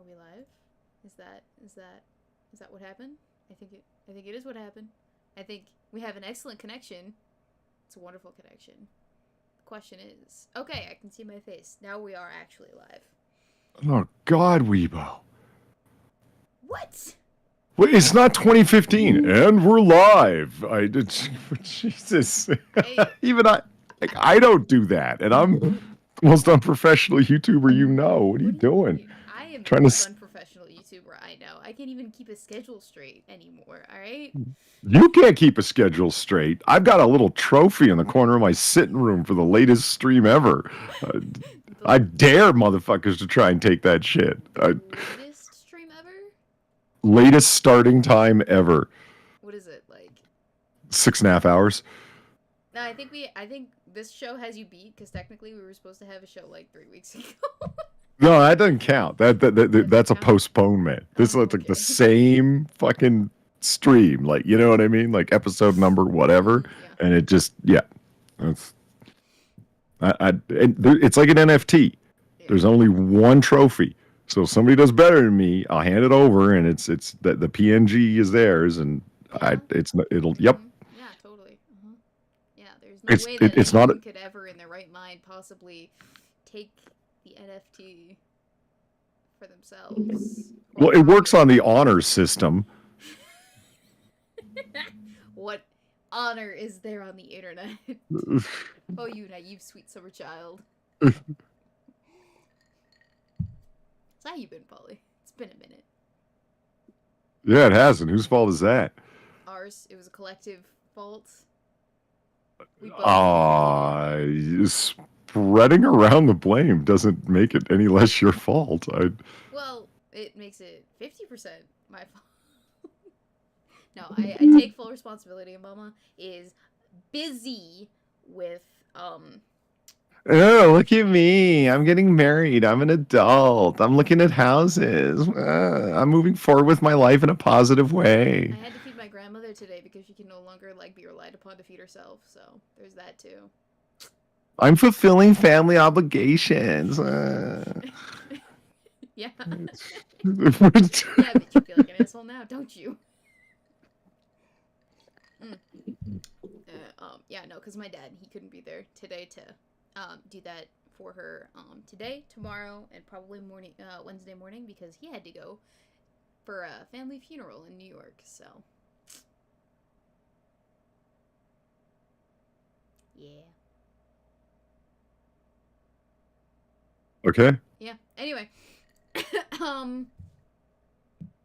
Are we live? Is that what happened? I think it is what happened. I think we have an excellent connection. It's a wonderful connection. The question is, okay, I can see my face. Now we are actually live. Oh God, Weebo. What? Wait, it's not 2015, and we're live. Jesus. Hey, Even I don't do that, and I'm the most unprofessional YouTuber you know. What are you what do you doing? mean? I am the Trying to. most unprofessional YouTuber I know. I can't even keep a schedule straight anymore. All right. You can't keep a schedule straight. I've got a little trophy in the corner of my sitting room for the latest stream ever. Uh, I The dare motherfuckers to try and take that shit. latest stream ever? Latest starting time ever. What is it like? 6.5 hours. No, I think this show has you beat because technically we were supposed to have a show like 3 weeks ago. No, that doesn't count. Doesn't That's a count? postponement. This is Oh, like the okay. same fucking stream. Like, you know what I mean? Like episode number, whatever. Yeah. And it just, yeah. That's, it's like an NFT. Yeah. There's only one trophy. So if somebody does better than me, I'll hand it over, and it's the PNG is theirs, and Yeah. it'll, yep. Yeah, totally. Yeah, there's no way that It's not. anyone could ever, in their right mind, possibly take the NFT for themselves. Well, it works on the honors system. What honor is there on the internet? Oh, you naive, sweet summer child. So how you been, Polly? It's been a minute. Yeah, it hasn't. Whose fault is that? Ours, it was a collective fault. We both Spreading around the blame doesn't make it any less your fault. Well, it makes it 50% my fault. No, I take full responsibility. Mama is busy with Oh, look at me. I'm getting married. I'm an adult. I'm looking at houses. I'm moving forward with my life in a positive way. I had to feed my grandmother today because she can no longer like be relied upon to feed herself. So there's that too. I'm fulfilling family obligations. Yeah. Yeah, but you feel like an asshole now, don't you? Yeah, no, because my dad, he couldn't be there today to do that for her today, tomorrow, and probably Wednesday morning because he had to go for a family funeral in New York. So, yeah. Okay. Yeah. Anyway,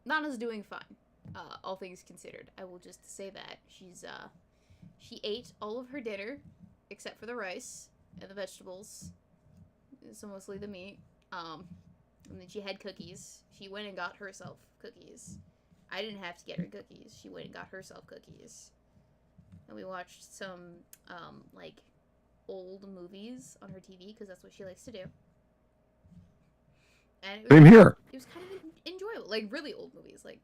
Nana's doing fine. All things considered, I will just say that she ate all of her dinner except for the rice and the vegetables, so mostly the meat. And then she had cookies. She went and got herself cookies. I didn't have to get her cookies. She went and got herself cookies. And we watched some like old movies on her TV because that's what she likes to do. And Same here. It was kind of enjoyable, like really old movies, like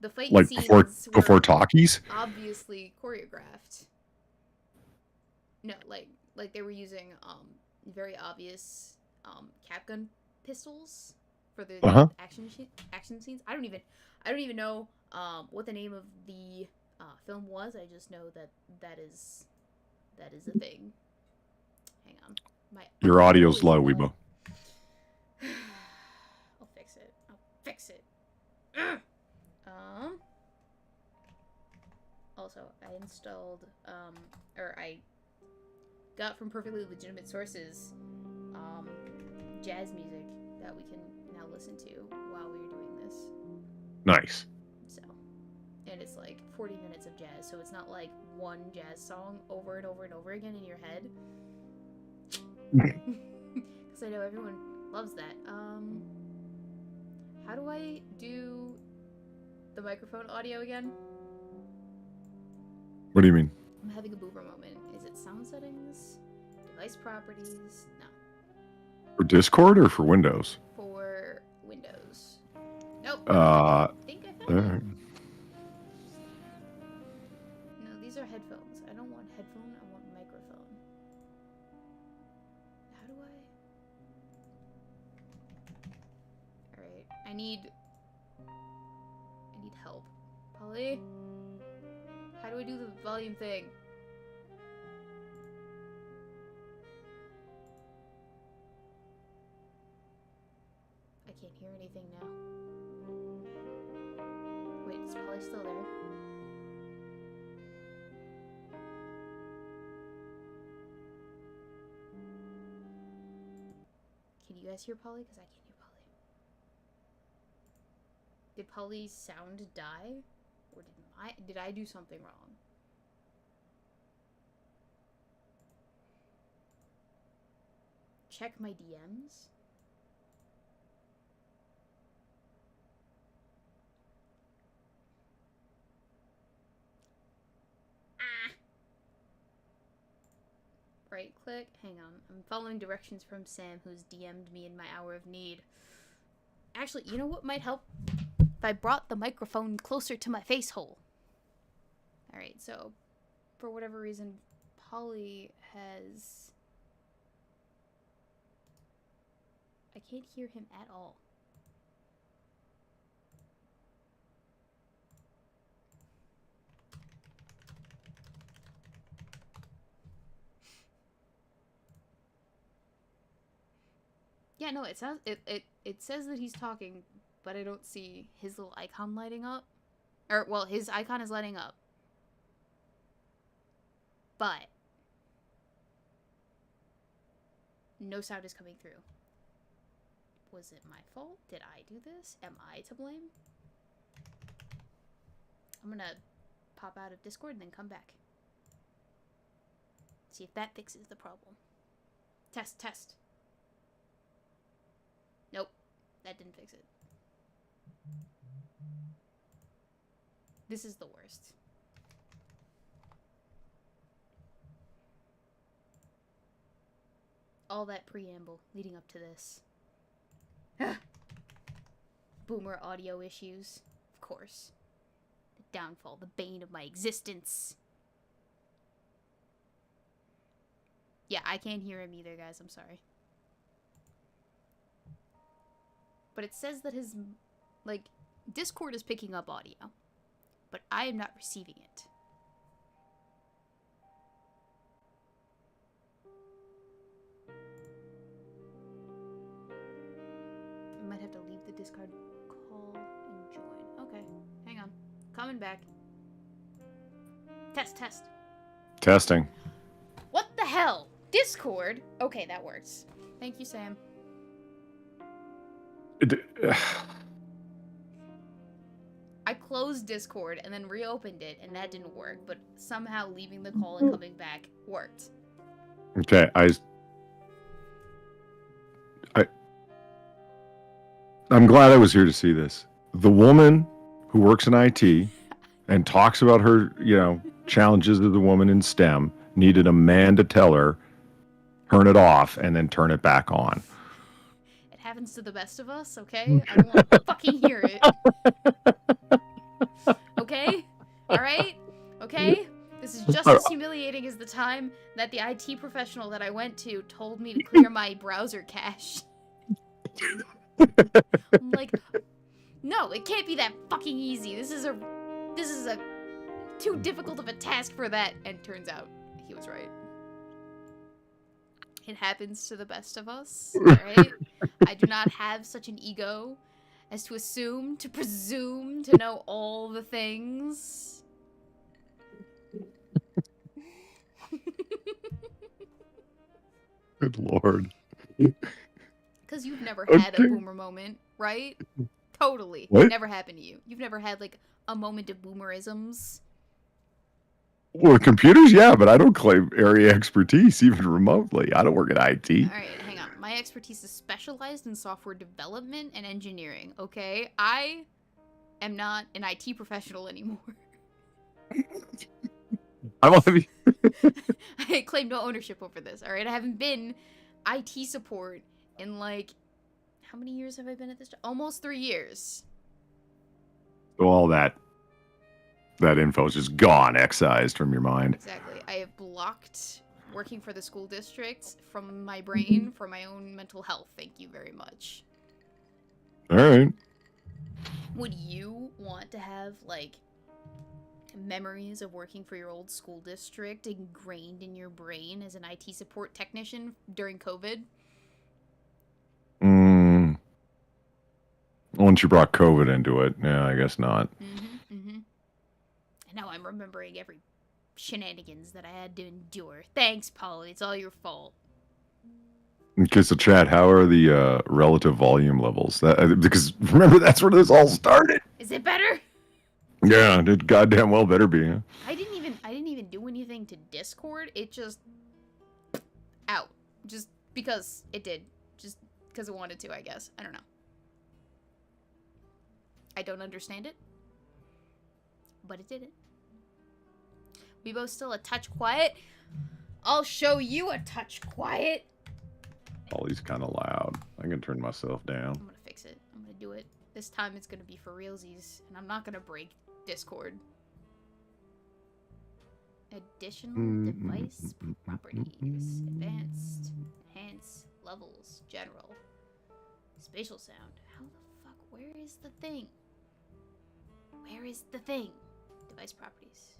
the fight Like scenes before were talkies. obviously choreographed. No, like they were using very obvious cap gun pistols for the action scenes. I don't even know what the name of the film was. I just know that is a thing. Hang on, Your audio's low, Weebo. I'll fix it. Also, I installed or I got from perfectly legitimate sources jazz music that we can now listen to while we were doing this. Nice. So, and it's like 40 minutes of jazz, so it's not like one jazz song over and over and over again in your head. Because I know everyone loves that. How do I do the microphone audio again? What do you mean? I'm having a boomer moment. Is it sound settings? Device properties? No. For Discord or for Windows? For Windows. Nope. I think I found it. No, these are headphones. I don't want headphone, I want microphone. How do I... I need help. Polly? How do I do the volume thing? I can't hear anything now. Wait, is Polly still there? Can you guys hear Polly? Because I can't hear Polly. Did Polly's sound die? Or did I do something wrong? Check my DMs. Right click. Hang on. I'm following directions from Sam, who's DM'd me in my hour of need. Actually, you know what might help? If I brought the microphone closer to my face hole. Alright, so for whatever reason, Polly has... I can't hear him at all. Yeah, no, it sounds it says that he's talking, but I don't see his little icon lighting up. Or well, his icon is lighting up. But no sound is coming through. Was it my fault? Did I do this? Am I to blame? I'm gonna pop out of Discord and then come back. See if that fixes the problem. Test, test. Nope, that didn't fix it. This is the worst. All that preamble leading up to this. Boomer audio issues, of course. The downfall, the bane of my existence. Yeah, I can't hear him either, guys. I'm sorry. But it says that his, like, Discord is picking up audio. But I am not receiving it. I might have to leave the Discord call and join. Okay, hang on. Coming back. Test, test. Testing. What the hell? Discord? Okay, that works. Thank you, Sam. I closed Discord and then reopened it, and that didn't work, but somehow leaving the call and coming back worked. Okay, I'm glad I was here to see this. The woman who works in IT and talks about her, challenges as a woman in STEM needed a man to tell her, turn it off and then turn it back on. It happens to the best of us, okay? I don't want to fucking hear it. Okay? Alright? Okay? This is just as humiliating as the time that the IT professional that I went to told me to clear my browser cache. I'm like, no, it can't be that fucking easy. This is a too difficult of a task for that. And turns out he was right. It happens to the best of us, alright? I do not have such an ego as to assume, to presume, to know all the things. Good lord. Because you've never had a boomer moment, right? Totally. What? It never happened to you. You've never had, like, a moment of boomerisms. Well, computers, yeah, but I don't claim area expertise even remotely. I don't work at IT. Alright, hang on. My expertise is specialized in software development and engineering, okay? I am not an IT professional anymore. I claim no ownership over this, alright? I haven't been IT support in, like, how many years have I been at this job? Almost 3 years. So all that info is just gone, excised from your mind. Exactly. I have blocked working for the school district from my brain for my own mental health. Thank you very much. All right. Would you want to have, like, memories of working for your old school district ingrained in your brain as an IT support technician during COVID? Once you brought COVID into it, yeah, I guess not. And now I'm remembering every shenanigans that I had to endure. Thanks, Polly. It's all your fault. Okay, so Chad, how are the relative volume levels? Because remember, that's where this all started. Is it better? Yeah, it goddamn well better be. Huh? I didn't even do anything to Discord. It just out. Just because it did. Just because it wanted to, I guess. I don't know. I don't understand it. But it did it. Weebo's still a touch quiet. I'll show you a touch quiet. Polly's kind of loud. I can turn myself down. I'm gonna fix it. I'm gonna do it. This time it's gonna be for realsies. And I'm not gonna break Discord. Additional device properties. Advanced. Enhance. Levels. General. Spatial sound. How the fuck? Where is the thing? Where is the thing? Device properties.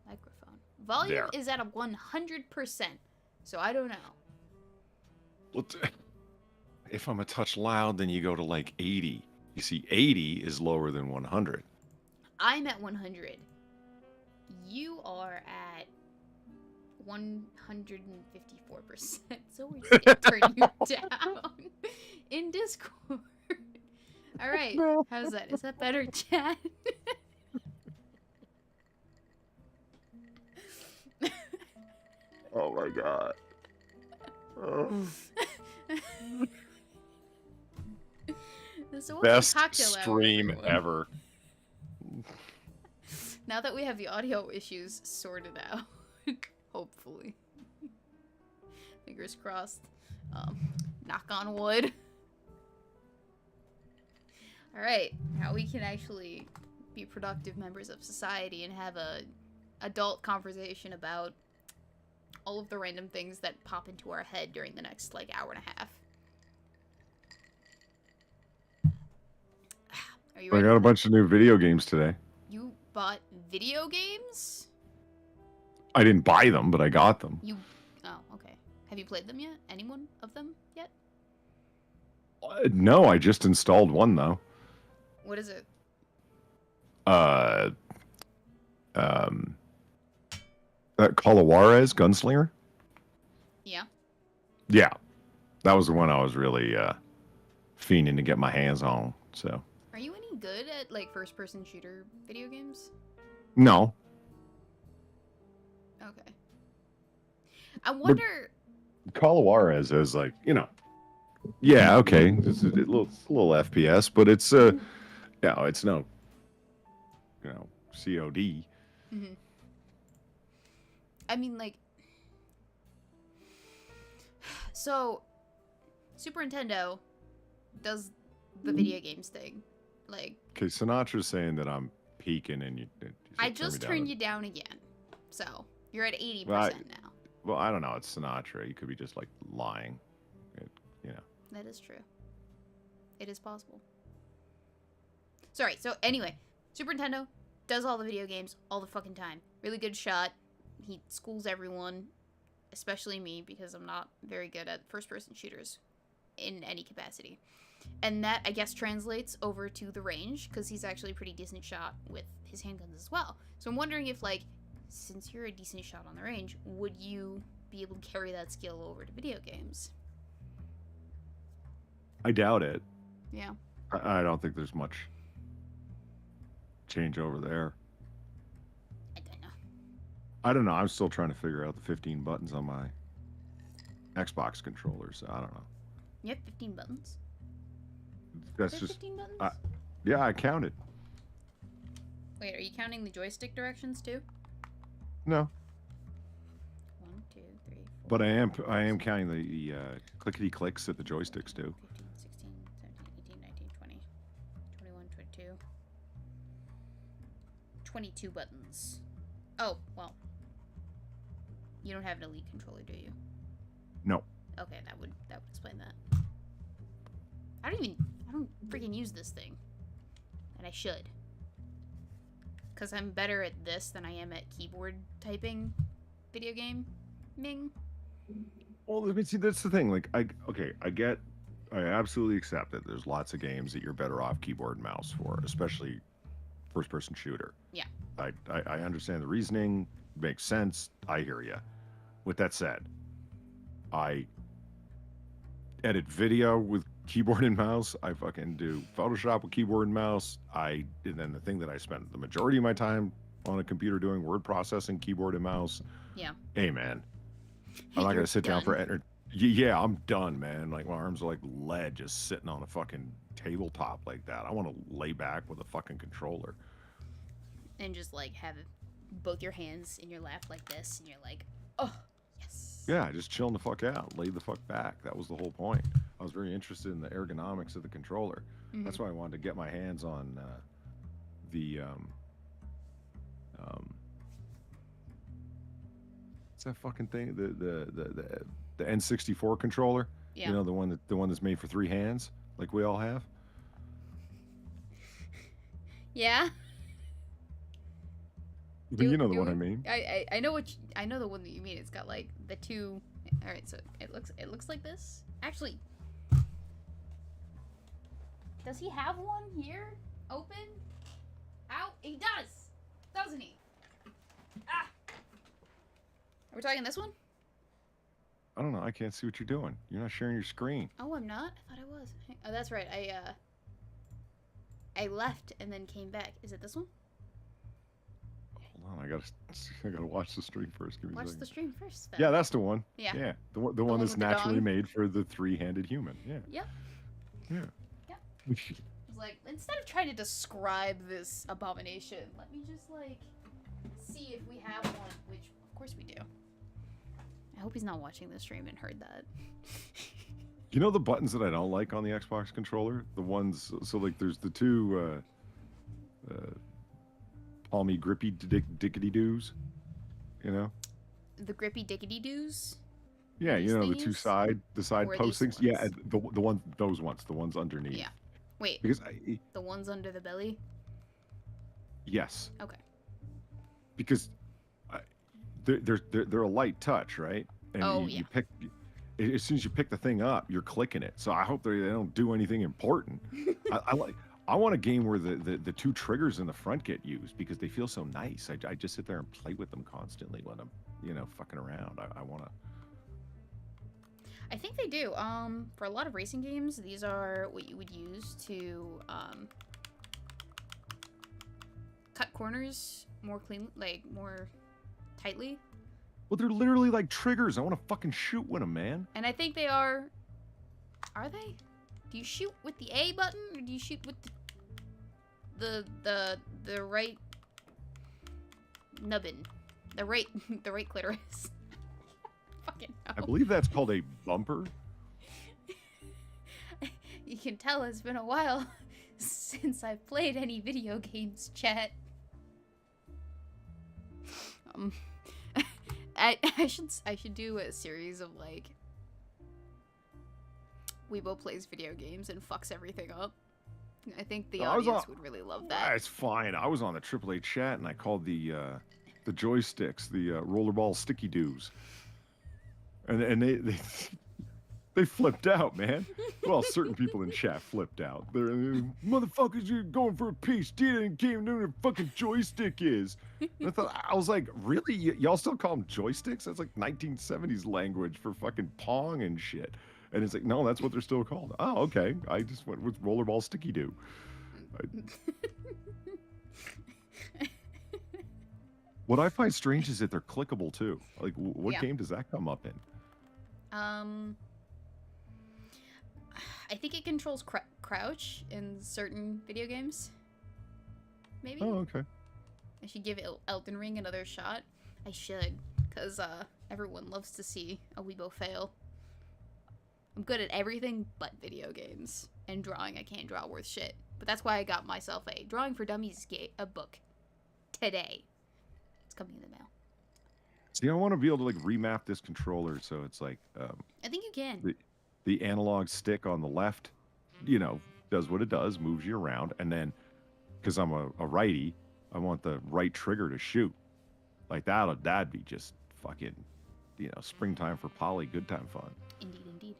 Microphone. Volume is at a 100%. So I don't know. Well, if I'm a touch loud, then you go to like 80. You see, 80 is lower than 100. I'm at 100. You are at 154%. So we're just gonna turn you down in Discord. All right. How's that? Is that better, Chad? Oh my god. Oh. So Best cocktail hour, stream everyone. ever. Now that we have the audio issues sorted out, hopefully. Fingers crossed. Knock on wood. Alright, now we can actually be productive members of society and have a adult conversation about all of the random things that pop into our head during the next, like, hour and a half. Are you ready? I got a bunch of new video games today. You bought video games? I didn't buy them, but I got them. Oh, okay. Have you played them yet? Any one of them yet? No, I just installed one though. What is it? That Juarez Gunslinger? Yeah. Yeah. That was the one I was really fiending to get my hands on. So. Are you any good at, like, first-person shooter video games? No. Okay. I wonder... Juarez is like, you know, yeah, okay, it's a little FPS, but it's it's no, COD. Mm-hmm. I mean, like, so Super Nintendo does the video games thing, like. Okay, Sinatra's saying that I'm peaking, and you I just turned you down again, so you're at 80% now. Well, I don't know. It's Sinatra. You could be just like lying, That is true. It is possible. Sorry. So anyway, Super Nintendo does all the video games all the fucking time. Really good shot. He schools everyone, especially me, because I'm not very good at first-person shooters in any capacity. And that, I guess, translates over to the range, because he's actually a pretty decent shot with his handguns as well. So I'm wondering if, like, since you're a decent shot on the range, would you be able to carry that skill over to video games? I doubt it. Yeah. I don't think there's much change over there. I don't know. I'm still trying to figure out the 15 buttons on my Xbox controller, so I don't know. You have 15 buttons? That's just 15 buttons? Yeah, I counted. Wait, are you counting the joystick directions too? No. 1, 2, 3, 4. But I am counting the clickety clicks that the joysticks do. 15, 16, 17, 18, 19, 20, 21, 22. 22 buttons. Oh, well. You don't have an Elite controller, do you? No. Okay, that would explain that. I don't freaking use this thing. And I should. Because I'm better at this than I am at keyboard typing video game. Ming. Well, let me see. That's the thing. Like, I absolutely accept that there's lots of games that you're better off keyboard and mouse for, especially first-person shooter. Yeah. I understand the reasoning. Makes sense. I hear you. With that said, I edit video with keyboard and mouse. I fucking do Photoshop with keyboard and mouse. And then the thing that I spend the majority of my time on a computer doing, word processing, keyboard and mouse. Yeah. Hey, man. I'm not going to sit down for... Yeah, I'm done, man. Like, my arms are like lead just sitting on a fucking tabletop like that. I want to lay back with a fucking controller. And just, like, have both your hands in your lap like this, and you're like, oh, yes. Yeah, just chilling the fuck out. Lay the fuck back. That was the whole point. I was very interested in the ergonomics of the controller. Mm-hmm. That's why I wanted to get my hands on the... what's that fucking thing? The N64 controller. Yeah. You know, the one that's made for 3 hands, like we all have. Yeah. You know the one I mean. I know I know the one that you mean. It's got like the 2. All right, so it looks like this. Actually, does he have one here open? Out. He does, doesn't he? Ah. Are we talking this one? I don't know. I can't see what you're doing. You're not sharing your screen. Oh, I'm not? I thought I was. Oh, that's right. I left and then came back. Is it this one? Hold on. I gotta watch the stream first. Give me a second. Watch the stream first, then. Yeah, that's the one. Yeah. Yeah. The one that's naturally made for the 3-handed human. Yeah. Yep. Yeah. Yep. It's like, instead of trying to describe this abomination, let me just, like, see if we have one, which, of course we do. I hope he's not watching the stream and heard that. You know the buttons that I don't like on the Xbox controller? The ones, so like there's the 2 palmy grippy dickety-doos, you know? The grippy dickety-doos? Yeah, you know, the side post things? Ones? Yeah, those ones, the ones underneath. Yeah. Wait, because the ones under the belly? Yes. Okay. Because they're a light touch, right? And you pick, as soon as you pick the thing up, you're clicking it. So I hope they don't do anything important. I want a game where the 2 triggers in the front get used because they feel so nice. I just sit there and play with them constantly when I'm, fucking around. I want to. I think they do. For a lot of racing games, these are what you would use to cut corners more clean, like more tightly. Well, they're literally like triggers. I want to fucking shoot with them, man. And I think they are. Are they? Do you shoot with the A button or do you shoot with the right nubbin? The right clitoris. Fucking no. I believe that's called a bumper. You can tell it's been a while since I've played any video games, chat. I should do a series of like Weebo plays video games and fucks everything up. I think the audience would really love that. It's fine. I was on the AAA chat and I called the joysticks the rollerball sticky doos, and they flipped out, man. Well, certain people in chat flipped out. They're motherfuckers, you're going for a PhD and can't know what a fucking joystick is. And I was like, really? Y'all still call them joysticks? That's like 1970s language for fucking Pong and shit. And it's like, no, that's what they're still called. Oh, okay. I just went with rollerball sticky do. What I find strange is that they're clickable too. Like, what game does that come up in? I think it controls crouch in certain video games. Maybe. Oh, okay. I should give Elden Ring another shot. I should, because everyone loves to see a Weebo fail. I'm good at everything but video games. And drawing, I can't draw worth shit. But that's why I got myself a Drawing for Dummies a book. Today. It's coming in the mail. See, I want to be able to like remap this controller so it's like... I think you can. The analog stick on the left, does what it does, moves you around, and then because I'm a righty. I want the right trigger to shoot. Like that'd be just fucking, springtime for Polly, good time fun. Indeed, indeed.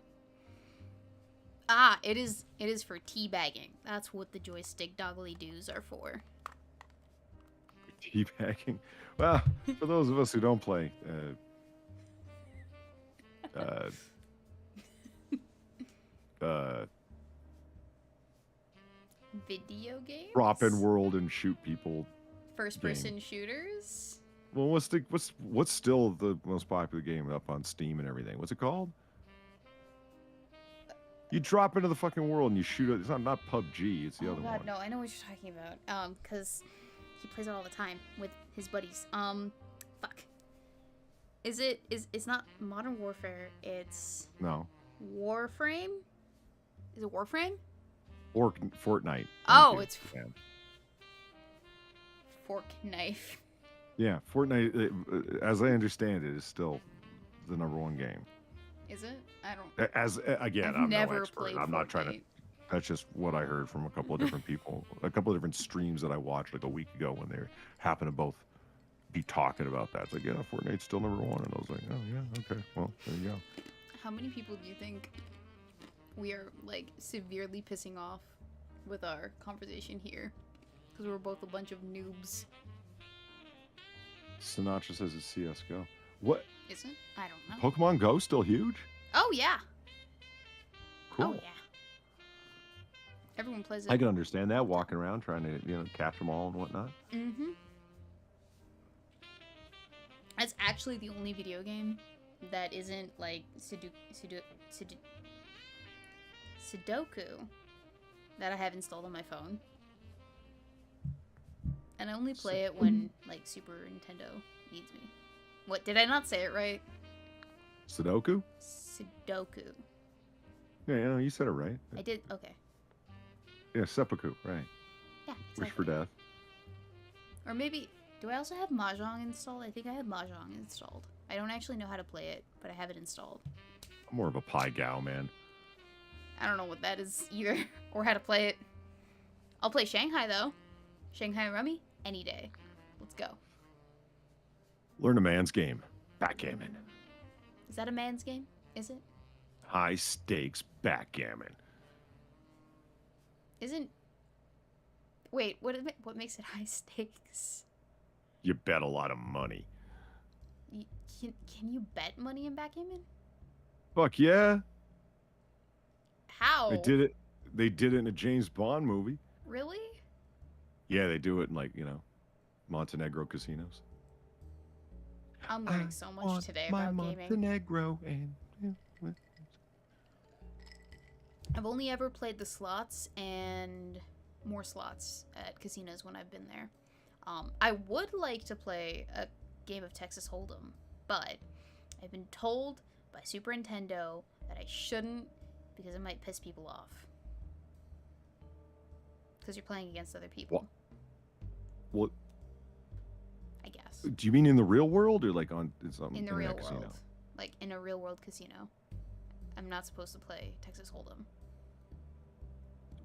Ah, it is for teabagging. That's what the joystick doggly doos are for. Teabagging. Well, for those of us who don't play, Video games? drop in world and shoot people. First person shooters? Well, what's still the most popular game up on Steam and everything? What's it called? You drop into the fucking world and you shoot it. It's not PUBG. It's the other one. No, I know what you're talking about. Because he plays it all the time with his buddies. Fuck. It's not Modern Warfare. It's No. Warframe. Is it Warframe? Or Fortnite. Oh, it's Fork Knife. Yeah, Fortnite, as I understand it, is still the #1 game. Is it? I don't. Again, I've I'm never no expert. played I'm not trying to. Fortnite. That's just what I heard from a couple of different people, a couple of different streams that I watched like a week ago when they happened to both be talking about that. It's like, yeah, Fortnite's still #1, and I was like, oh yeah, okay, well there you go. How many people do you think we are like severely pissing off with our conversation here? Because we're both a bunch of noobs. Sinatra says it's CS:GO. What? Isn't? I don't know. Pokemon Go still huge? Oh yeah. Cool. Oh yeah. Everyone plays it. I can understand that, walking around trying to catch them all and whatnot. Mm-hmm. It's actually the only video game that isn't like Sudoku that I have installed on my phone. And I only play it when like Super Nintendo needs me. What, did I not say it right? Sudoku? Sudoku. Yeah, you said it right. I did. Okay. Yeah, seppuku, right. Yeah, exactly. Wish for death. Or maybe, do I also have Mahjong installed? I think I have Mahjong installed. I don't actually know how to play it, but I have it installed. I'm more of a Pai Gow man. I don't know what that is either, or how to play it. I'll play Shanghai though. Shanghai Rummy, any day. Let's go. Learn a man's game. Backgammon. Is that a man's game? Is it? High stakes backgammon. Isn't... Wait, what makes it high stakes? You bet a lot of money. Can you bet money in backgammon? Fuck yeah. How? They did it in a James Bond movie. Really? Yeah, they do it in like, Montenegro casinos. I'm learning so much today about gaming. Montenegro and I've only ever played the slots and more slots at casinos when I've been there. I would like to play a game of Texas Hold'em, but I've been told by Super Nintendo that I shouldn't because it might piss people off. Because you're playing against other people. What? I guess. Do you mean in the real world or like in the real world? Like in a real world casino. I'm not supposed to play Texas Hold'em.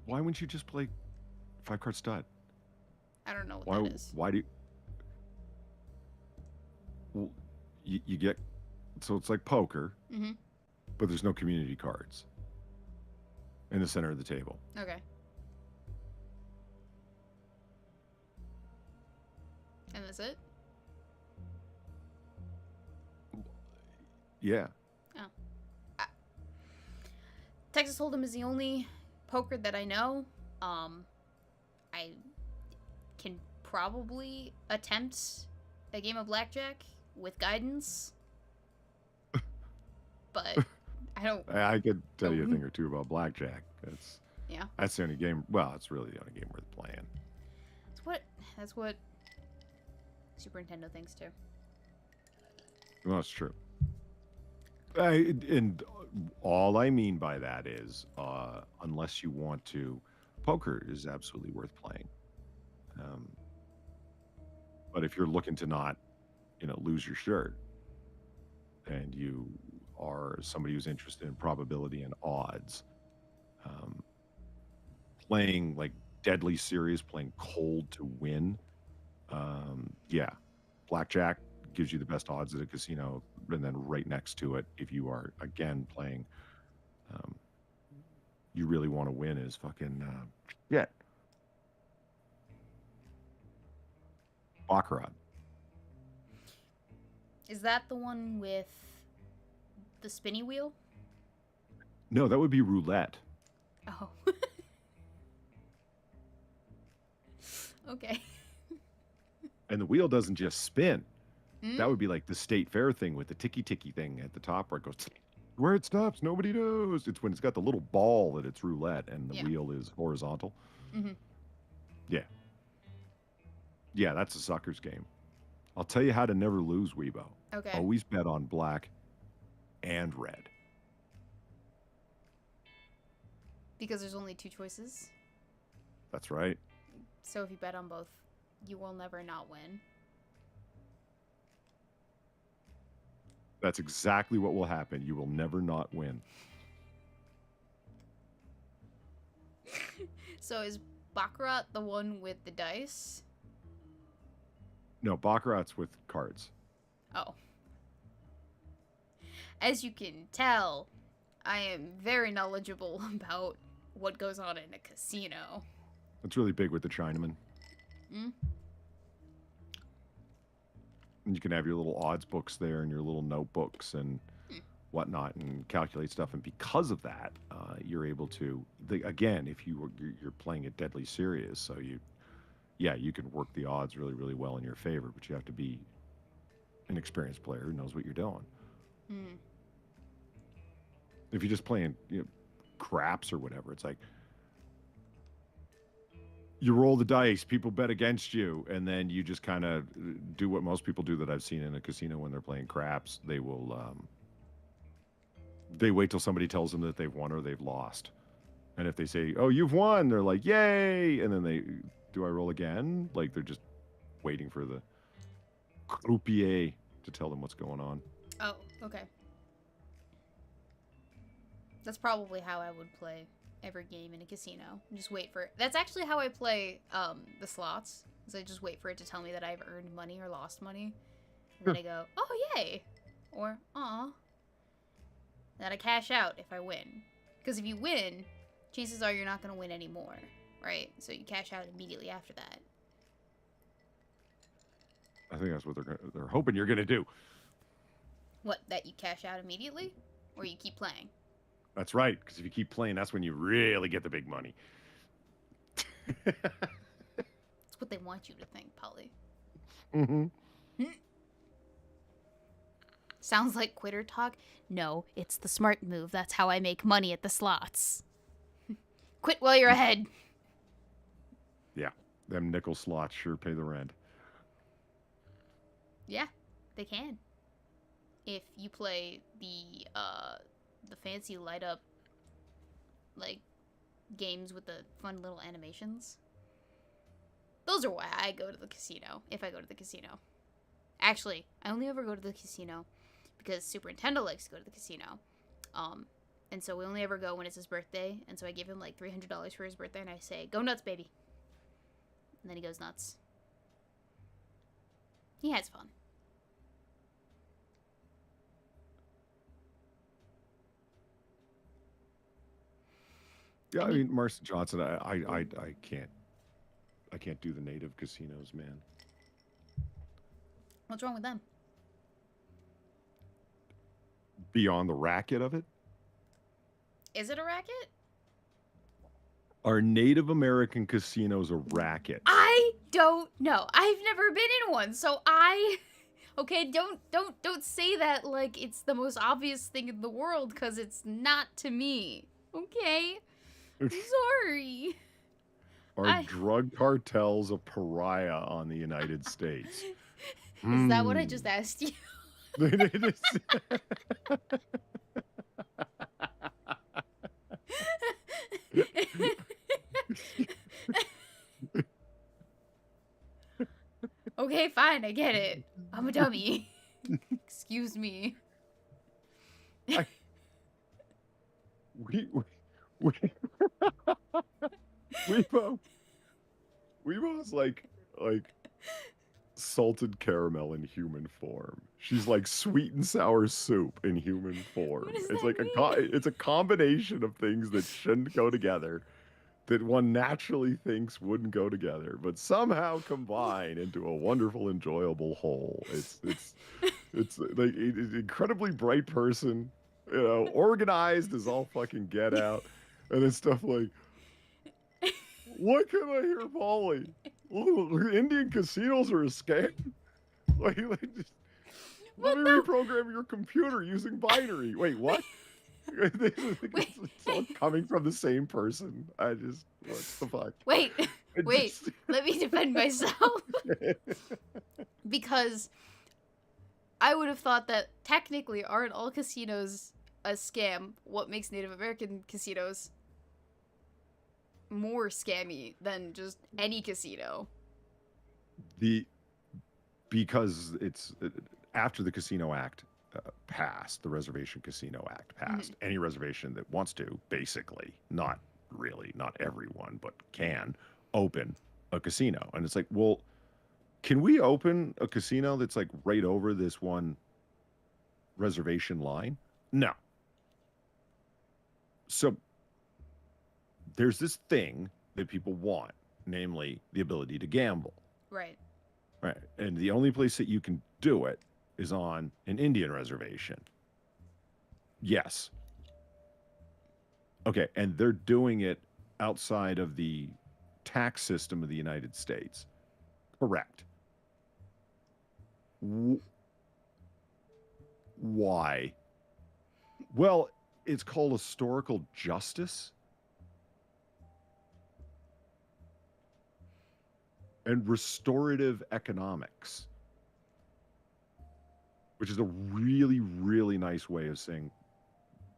Why wouldn't you just play 5-card stud? I don't know what that is. Why do you... Well, you get... So it's like poker, but there's no community cards in the center of the table. Okay. And that's it? Yeah. Oh. Texas Hold'em is the only poker that I know. I can probably attempt a game of Blackjack with guidance. But I don't... I could tell you a thing or two about Blackjack. Yeah. That's the only game... Well, it's really the only game worth playing. That's what Super Nintendo thinks too. Well, that's true. And all I mean by that is, unless you want to, poker is absolutely worth playing. But if you're looking to not, lose your shirt, and you are somebody who's interested in probability and odds, playing like deadly serious, playing cold to win, yeah, blackjack gives you the best odds at a casino, and then right next to it, if you are again playing, um, you really want to win is fucking yeah, baccarat. Is that the one with the spinny wheel? No, that would be roulette. Oh. Okay. And the wheel doesn't just spin. Mm? That would be like the state fair thing with the ticky ticky thing at the top where it goes where it stops, nobody knows. It's when it's got the little ball that it's roulette and the Yeah. wheel is horizontal. Mm-hmm. Yeah. Yeah, that's a sucker's game. I'll tell you how to never lose, Weebo. Okay. Always bet on black and red. Because there's only two choices. That's right. So if you bet on both, you will never not win. That's exactly what will happen. You will never not win. So is baccarat the one with the dice? No, baccarat's with cards. Oh. As you can tell, I am very knowledgeable about what goes on in a casino. It's really big with the Chinaman. Mm? And you can have your little odds books there and your little notebooks and whatnot and calculate stuff. And because of that, you're able to, again, if you're playing it deadly serious, so you can work the odds really, really well in your favor, but you have to be an experienced player who knows what you're doing. Mm. If you're just playing craps or whatever, it's like you roll the dice, people bet against you, and then you just kind of do what most people do that I've seen in a casino when they're playing craps. They will they wait till somebody tells them that they've won or they've lost. And if they say, "Oh, you've won," they're like, "Yay!" And then do I roll again? Like they're just waiting for the croupier to tell them what's going on. Oh, okay. That's probably how I would play every game in a casino. Just wait for it. That's actually how I play the slots. Is I just wait for it to tell me that I've earned money or lost money. And then I go, "Oh, yay!" Or, "Aw." Then I cash out if I win. Because if you win, chances are you're not going to win anymore, right? So you cash out immediately after that. I think that's what they're hoping you're gonna do. What, that you cash out immediately? Or you keep playing? That's right, because if you keep playing, that's when you really get the big money. That's what they want you to think, Polly. Mm-hmm. Sounds like quitter talk. No, it's the smart move. That's how I make money at the slots. Quit while you're ahead. Yeah, them nickel slots sure pay the rent. Yeah, they can. If you play the fancy light up like games with the fun little animations. Those are why I go to the casino, if I go to the casino. Actually, I only ever go to the casino because Super Nintendo likes to go to the casino. And so we only ever go when it's his birthday, and so I give him like $300 for his birthday, and I say, "Go nuts, baby." And then he goes nuts. He has fun. Yeah, I mean, Marcy Johnson, I can't do the native casinos, man. What's wrong with them? Beyond the racket of it, Is it a racket? are Native American casinos a racket? I don't know. I've never been in one, so okay, don't say that like it's the most obvious thing in the world, because it's not to me. Okay? I'm sorry. Are drug cartels a pariah on the United States? Is that what I just asked you? Okay, fine, I get it. I'm a dummy. Excuse me. Weebo, Weebo's like salted caramel in human form. She's like sweet and sour soup in human form. What does It's that like mean? it's a combination of things that shouldn't go together, that one naturally thinks wouldn't go together, but somehow combine into a wonderful, enjoyable whole. It's like an incredibly bright person, organized as all fucking get out, and it's stuff like, what can I hear, Polly? Oh, Indian casinos are a scam. Just, let Well, me no. reprogram your computer using binary. Wait, what? Wait, It's all coming from the same person. What the fuck? wait, I wait. just- Let me defend myself. Because I would have thought that technically aren't all casinos a scam? What makes Native American casinos more scammy than just any casino? Because it's after the Casino Act passed, the Reservation Casino Act passed. Any reservation that wants to, basically, not really, not everyone, but can open a casino. And it's like, well, can we open a casino that's like right over this one reservation line? No. So there's this thing that people want, namely the ability to gamble. Right. Right. And the only place that you can do it is on an Indian reservation. Yes. Okay. And they're doing it outside of the tax system of the United States. Correct. Why? Well, it's called historical justice. And restorative economics, which is a really, really nice way of saying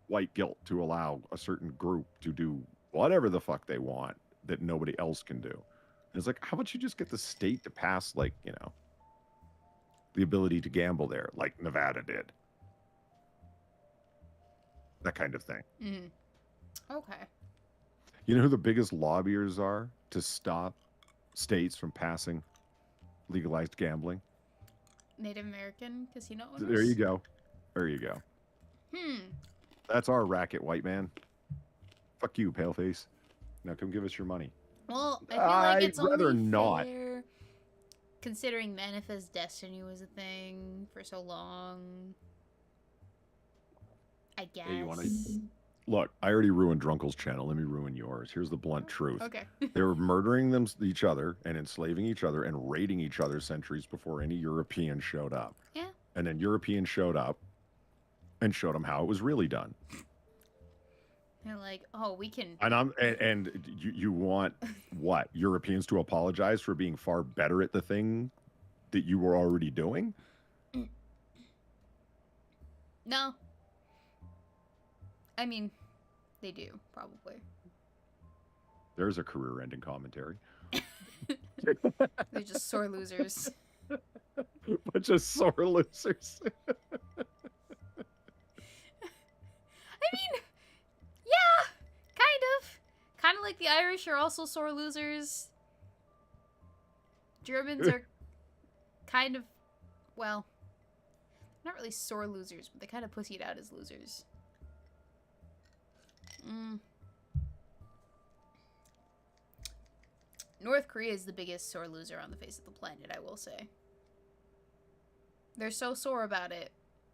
white guilt to allow a certain group to do whatever the fuck they want that nobody else can do. And it's like, how about you just get the state to pass, like, the ability to gamble there, like Nevada did? That kind of thing. Okay. You know who the biggest lobbiers are to stop states from passing legalized gambling? Native American casino owners? There you go. There you go. That's our racket, white man. Fuck you, paleface. Now come give us your money. Well, I feel like it's I'd rather only not. fair, considering Manifest Destiny was a thing for so long. I guess. Hey, Look, I already ruined Drunkle's channel. Let me ruin yours. Here's the blunt truth. Okay. They were murdering each other and enslaving each other and raiding each other centuries before any European showed up. Yeah. And then Europeans showed up and showed them how it was really done. They're like, oh, we can. And you want what? Europeans to apologize for being far better at the thing that you were already doing? No. I mean, they do, probably. There's a career-ending commentary. They're just sore losers. Bunch of sore losers. I mean, yeah, kind of. Kind of like the Irish are also sore losers. Germans are kind of, well, not really sore losers, but they kind of pussy it out as losers. North Korea is the biggest sore loser on the face of the planet, I will say. They're so sore about it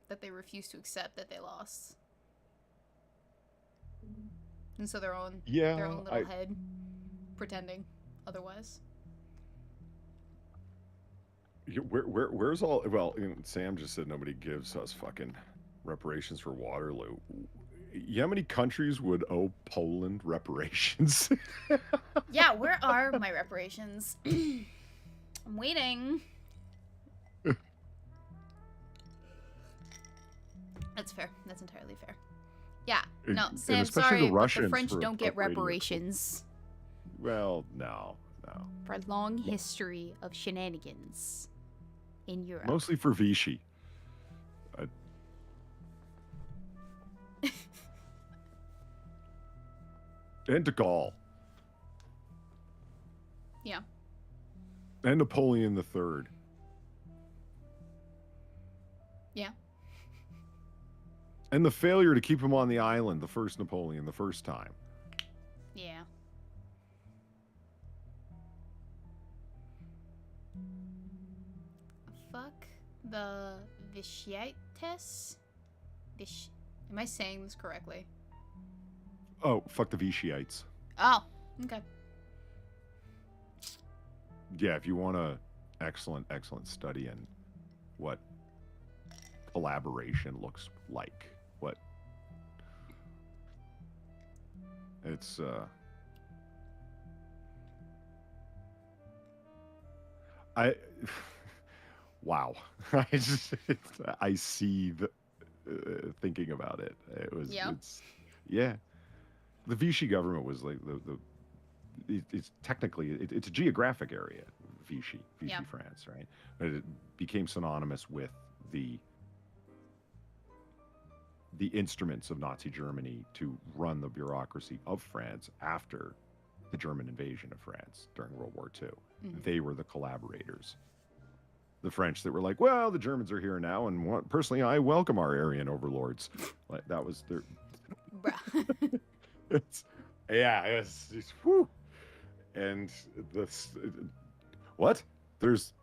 that they refuse to accept that they lost. And so they're on their own little head, pretending otherwise. Where's all? Well, Sam just said nobody gives us fucking reparations for Waterloo. You know how many countries would owe Poland reparations? Yeah, where are my reparations? I'm waiting. That's fair. That's entirely fair. Yeah. No, Sam, sorry, but the French don't get reparations. Well, no. For a long history of shenanigans in Europe. Mostly for Vichy. And de Gaulle. Yeah. And Napoleon the Third. Yeah. And the failure to keep him on the island, the first Napoleon, the first time. Yeah. Fuck the Vichyites? Am I saying this correctly? Oh, fuck the Vichyites. Oh, okay. Yeah, if you want a excellent study in what collaboration looks like, what it's I wow. I see the thinking about it. It's yeah. The Vichy government was like it's technically it's a geographic area, Vichy France, right? But it became synonymous with the instruments of Nazi Germany to run the bureaucracy of France after the German invasion of France during World War II. Mm-hmm. They were the collaborators. The French that were like, well, the Germans are here now, and personally, I welcome our Aryan overlords. Like that was their. It's whew. And what? There's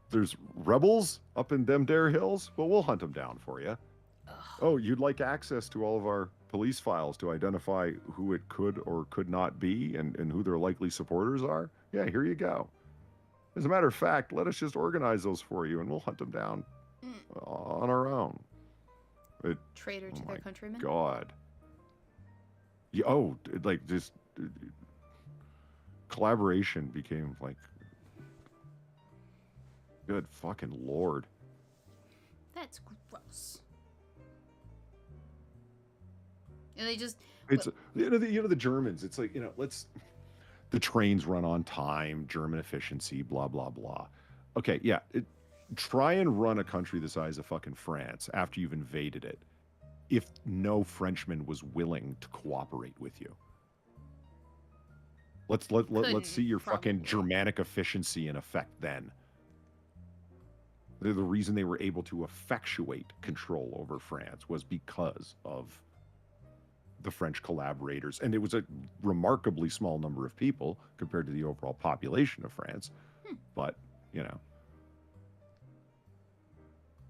rebels up in them Dare Hills. Well, we'll hunt them down for you. Oh, you'd like access to all of our police files to identify who it could or could not be and who their likely supporters are? Yeah, here you go. As a matter of fact, let us just organize those for you and we'll hunt them down on our own. Traitor to their countrymen? God. Yeah, like just collaboration became like, good fucking Lord. That's gross. And they just it's the Germans. It's like the trains run on time, German efficiency, blah blah blah. Okay, yeah. Try and run a country the size of fucking France after you've invaded it, if no Frenchman was willing to cooperate with you. Let's see your fucking Germanic efficiency in effect then. The reason they were able to effectuate control over France was because of the French collaborators, and it was a remarkably small number of people compared to the overall population of France. But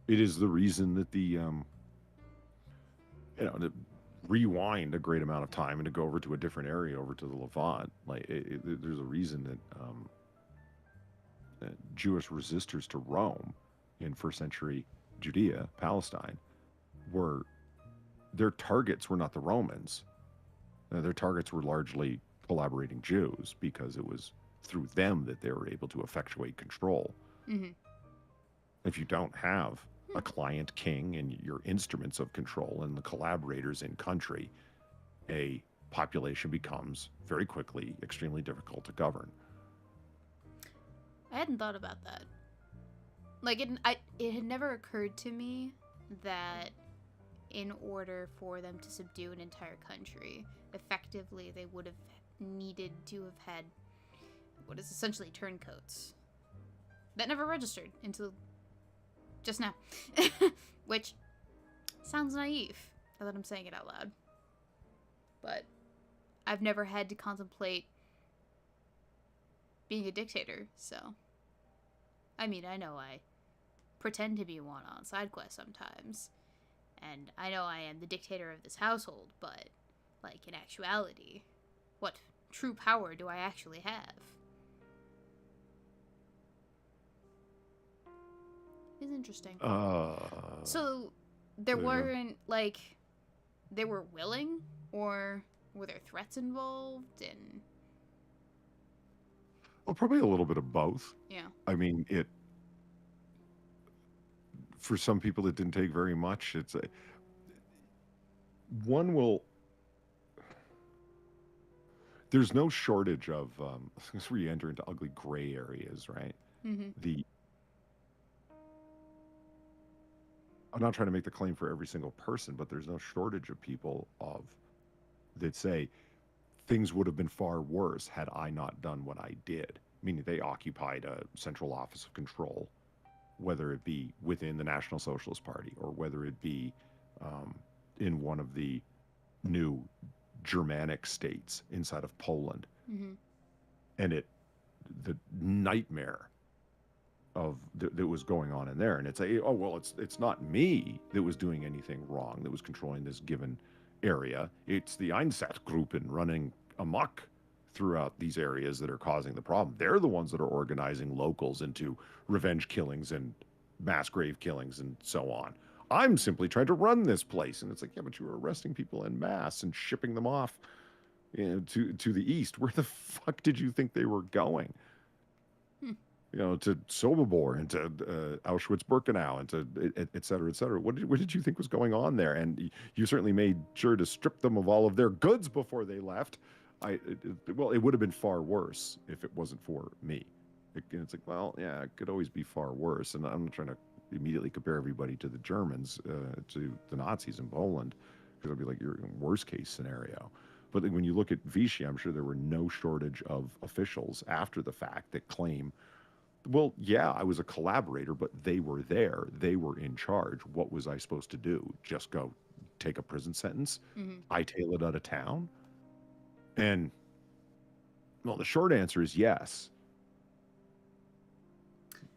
it is the reason that to rewind a great amount of time and to go over to a different area, over to the Levant. Like there's a reason that Jewish resistors to Rome in first century Judea, Palestine, their targets were not the Romans. Their targets were largely collaborating Jews, because it was through them that they were able to effectuate control. Mm-hmm. If you don't have a client king and your instruments of control and the collaborators in country, a population becomes very quickly extremely difficult to govern. I hadn't thought about that. Like it had never occurred to me that in order for them to subdue an entire country effectively, they would have needed to have had what is essentially turncoats. That never registered until just now. Which sounds naive now that I'm saying it out loud. But I've never had to contemplate being a dictator, so. I mean, I know I pretend to be one on side quests sometimes. And I know I am the dictator of this household, but, like, in actuality, what true power do I actually have? It's interesting. So, there weren't, like, they were willing? Or were there threats involved? And well, probably a little bit of both. Yeah. I mean, for some people, it didn't take very much. There's no shortage of, this is where you enter into ugly gray areas, right? Mm-hmm. I'm not trying to make the claim for every single person, but there's no shortage of people that say things would have been far worse had I not done what I did. meaning they occupied a central office of control, whether it be within the National Socialist Party or whether it be in one of the new Germanic states inside of Poland. Mm-hmm. And the nightmare of that was going on in there. And it's oh, well, it's not me that was doing anything wrong, that was controlling this given area. It's the Einsatzgruppen running amok throughout these areas that are causing the problem. They're the ones that are organizing locals into revenge killings and mass grave killings and so on. I'm simply trying to run this place. And it's like, yeah, but you were arresting people en masse and shipping them off, you know, to the east. Where the fuck did you think they were going? You know, to Sobibor and to Auschwitz-Birkenau and to et cetera, et cetera. What did you think was going on there? And you certainly made sure to strip them of all of their goods before they left. Well, it would have been far worse if it wasn't for me. It's like, well, yeah, it could always be far worse. And I'm not trying to immediately compare everybody to the Germans, to the Nazis in Poland, because it'll be like your worst case scenario. But when you look at Vichy, I'm sure there were no shortage of officials after the fact that claim, well, yeah, I was a collaborator, but they were there. They were in charge. What was I supposed to do? Just go take a prison sentence? Hightail it out of town? And, well, the short answer is yes.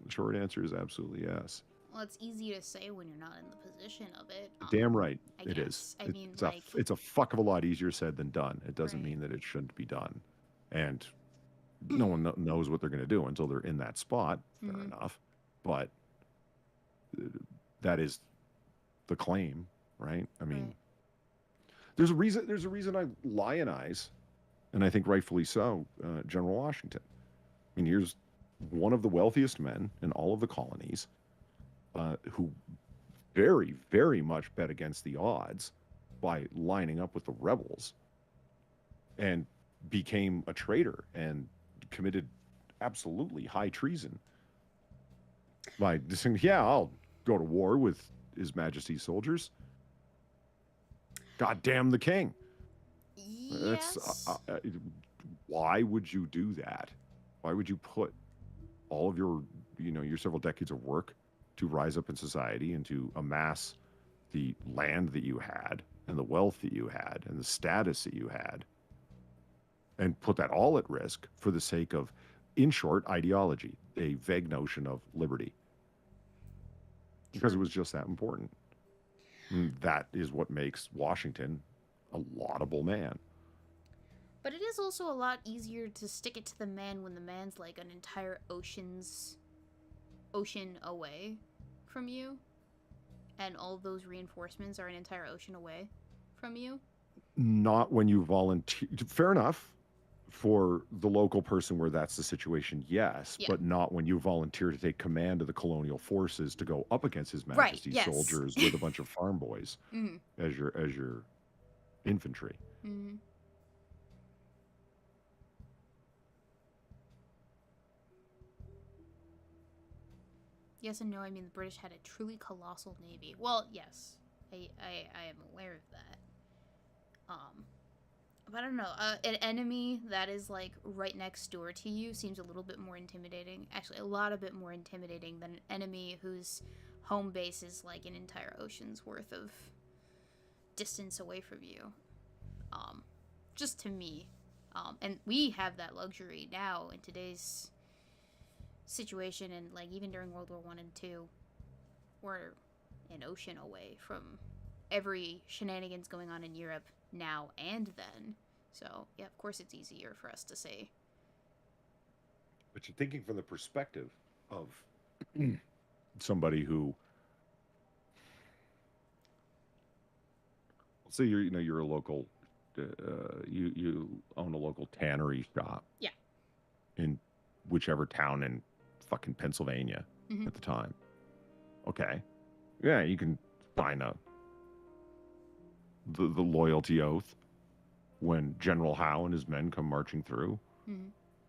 The short answer is absolutely yes. Well, it's easy to say when you're not in the position of it. Damn right I guess. is. I mean, like... It's a fuck of a lot easier said than done. It doesn't mean that it shouldn't be done. And no one knows what they're going to do until they're in that spot. Fair enough. But that is the claim, right? I mean, there's a reason I lionize, and I think rightfully so, General Washington. I mean, here's one of the wealthiest men in all of the colonies, who very, very much bet against the odds by lining up with the rebels and became a traitor and committed absolutely high treason by just saying, yeah, I'll go to war with His Majesty's soldiers. God damn the king. Yes. Why would you do that? Why would you put all of your, your several decades of work to rise up in society and to amass the land that you had and the wealth that you had and the status that you had, and put that all at risk for the sake of, in short, ideology, a vague notion of liberty? Because it was just that important. And that is what makes Washington a laudable man. But it is also a lot easier to stick it to the man when the man's like an entire ocean away from you, and all those reinforcements are an entire ocean away from you. Not when you volunteer. Fair enough for the local person where that's the situation, yes, but not when you volunteer to take command of the colonial forces to go up against His Majesty's soldiers with a bunch of farm boys as your infantry. Yes and no. I mean, the British had a truly colossal navy. Well, yes, I am aware of that. But I don't know. An enemy that is like right next door to you seems a little bit more intimidating. Actually, a lot a bit more intimidating than an enemy whose home base is like an entire ocean's worth of distance away from you. Just to me. And we have that luxury now in today's situation, and like even during World War I and II, we're an ocean away from every shenanigans going on in Europe now and then. So yeah, of course it's easier for us to say. But you're thinking from the perspective of somebody who, let's say you're a local, you own a local tannery shop. Yeah. In whichever town in fucking Pennsylvania at the time. Okay. Yeah, you can sign the loyalty oath when General Howe and his men come marching through.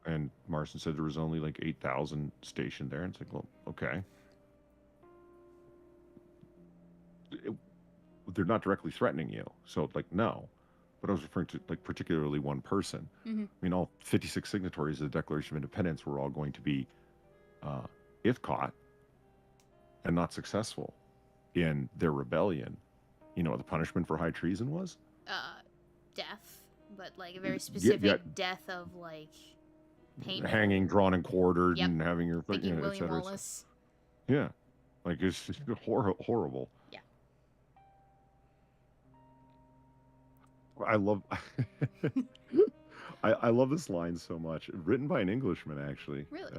And Marston said there was only like 8,000 stationed there. And it's like, well, okay. They're not directly threatening you. So like, no. but I was referring to like particularly one person. Mm-hmm. I mean, all 56 signatories of the Declaration of Independence were all going to be, if caught and not successful in their rebellion, you know what the punishment for high treason was? Death, but like a very Yeah, specific death of like pain. hanging, drawn and quartered, Yep. and having your Thinking you know, et William cetera, Wallace. yeah, like it's just horrible. Yeah. I love I love this line so much. Written by an Englishman, actually. Really?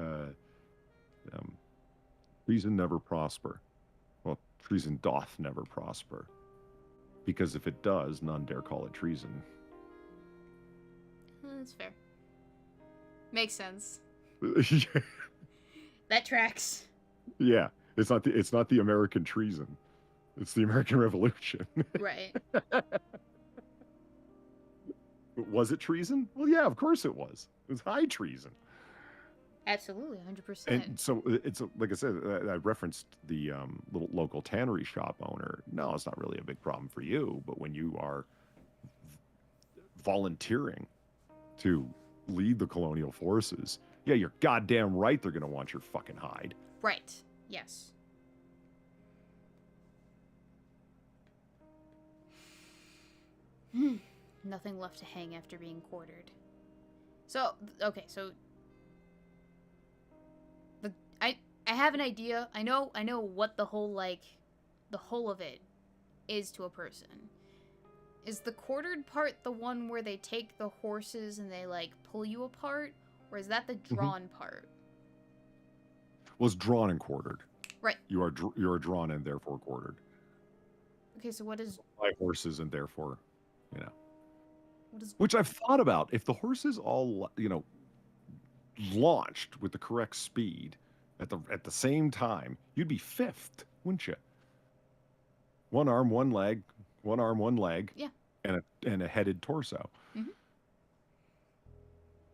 Treason never prosper. Well, treason doth never prosper. Because if it does, none dare call it treason. That's fair. Makes sense. That tracks. Yeah, it's not the American treason. It's the American Revolution. Right. Was it treason? Well, yeah, of course it was. It was high treason. Absolutely, 100%. And so it's like I said, I referenced the little local tannery shop owner. No, it's not really a big problem for you, but when you are volunteering to lead the colonial forces, yeah, you're goddamn right they're going to want your fucking hide. Right. Yes. Nothing left to hang after being quartered. So, okay, so I have an idea. I know what the whole of it is to a person. Is the quartered part the one where they take the horses and they like pull you apart, or is that the drawn part? Well, it's drawn and quartered. Right. You are drawn and therefore quartered. Okay, so what is by horses and therefore, you know. what is Which I've thought about. If the horses all, you know, launched with the correct speed at the same time, you'd be fifth, wouldn't you? One arm, one leg, Yeah. and a headed torso. Mm-hmm.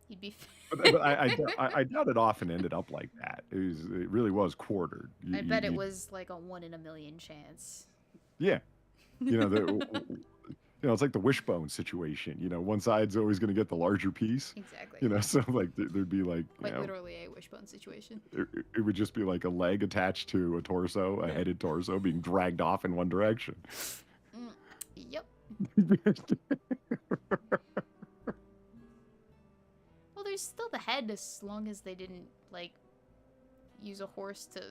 You'd be. But I doubt it often ended up like that. It really was quartered. I bet it was like a 1 in a million chance. Yeah, you know, it's like the wishbone situation. You know, one side's always going to get the larger piece. Exactly. You know, so like there'd be like quite literally a wishbone situation. It would just be like a leg attached to a torso, a headed torso being dragged off in one direction. Yep. Well, there's still the head as long as they didn't like use a horse to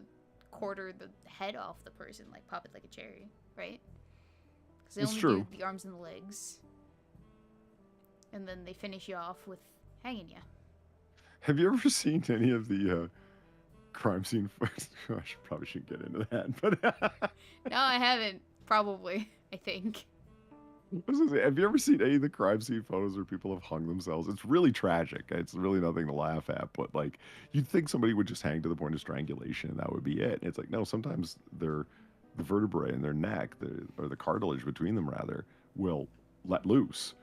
quarter the head off the person, like pop it like a cherry, right? Because they It's only true. do the arms and the legs, and then they finish you off with hanging you. Have you ever seen any of the crime scene? I probably shouldn't get into that, but No, I haven't. Probably, I think. I was gonna say, have you ever seen any of the crime scene photos where people have hung themselves? It's really tragic. It's really nothing to laugh at, but like you'd think somebody would just hang to the point of strangulation and that would be it. It's like, no, sometimes the vertebrae in their neck, or the cartilage between them rather, will let loose.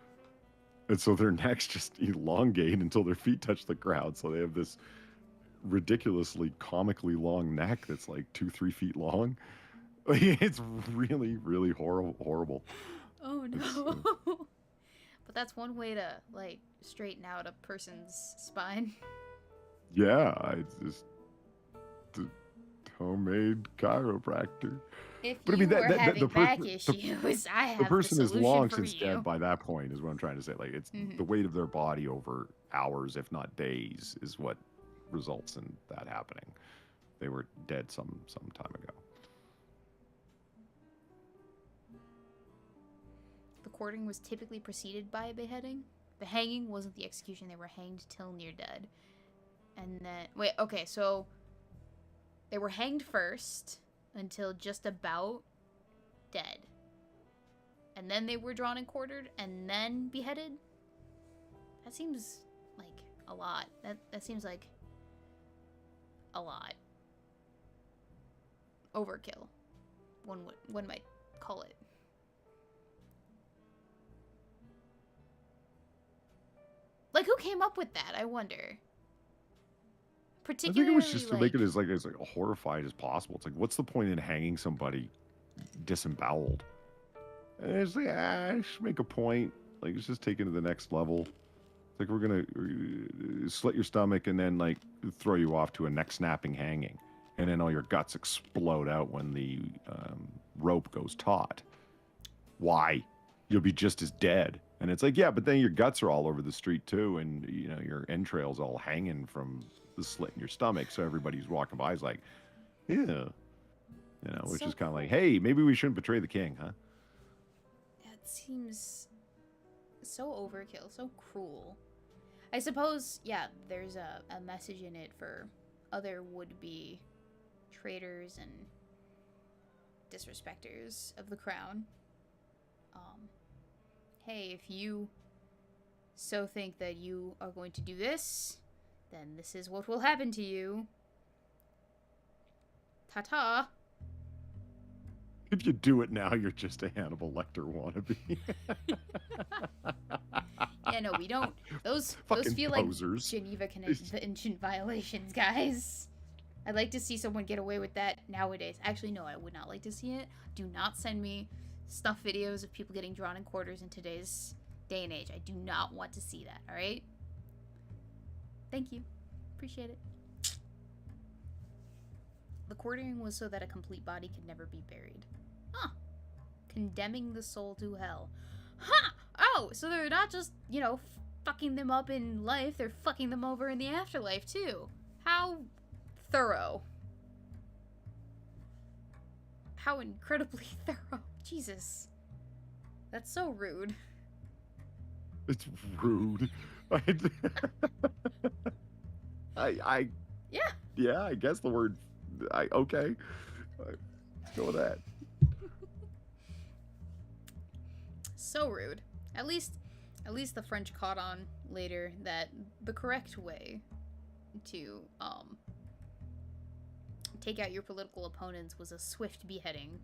And so their necks just elongate until their feet touch the ground. So they have this ridiculously comically long neck that's like 2-3 feet long. It's really, really horrible. Oh no. But that's one way to like straighten out a person's spine. Yeah, it's just homemade chiropractor. If But I you mean, were having back issues, I have the person the is solution long for since you. dead by that point, is what I'm trying to say. Like, it's the weight of their body over hours, if not days, is what results in that happening. They were dead some time ago. The quartering was typically preceded by a beheading. The hanging wasn't the execution. They were hanged till near dead. And then... Wait, okay, so... They were hanged first until just about dead. And then they were drawn and quartered and then beheaded? That seems like a lot. That seems like a lot. Overkill. One might call it. Like, who came up with that? I wonder. Particularly, I think it was just to make it as horrified as possible. It's like, what's the point in hanging somebody disemboweled? And it's like, just make a point. Like, it's just taken to the next level. It's like we're gonna slit your stomach and then like throw you off to a neck snapping hanging, and then all your guts explode out when the rope goes taut. Why? You'll be just as dead. And it's like, yeah, but then your guts are all over the street too, and you know your entrails all hanging from the slit in your stomach. So everybody's walking by is like, yeah, you know, which So is kind of like, cool. hey, maybe we shouldn't betray the king, huh? It seems so overkill, so cruel. I suppose, yeah, there's a message in it for other would-be traitors and disrespecters of the crown. Hey, if you so think that you are going to do this, then this is what will happen to you. Ta-ta. If you do it now, you're just a Hannibal Lecter wannabe. Yeah, no, we don't. Those Fucking feel posers. like Geneva Convention violations, guys. I'd like to see someone get away with that nowadays. Actually, no, I would not like to see it. Do not send me stuff videos of people getting drawn in quarters in today's day and age. I do not want to see that, alright? Thank you. Appreciate it. The quartering was so that a complete body could never be buried. Huh. Condemning the soul to hell. Huh! Oh, so they're not just, you know, fucking them up in life, they're fucking them over in the afterlife, too. How thorough. How incredibly thorough. Jesus. That's so rude. It's rude. Yeah, I guess the word. Okay. Let's go with that. So rude. At least the French caught on later that the correct way to take out your political opponents was a swift beheading.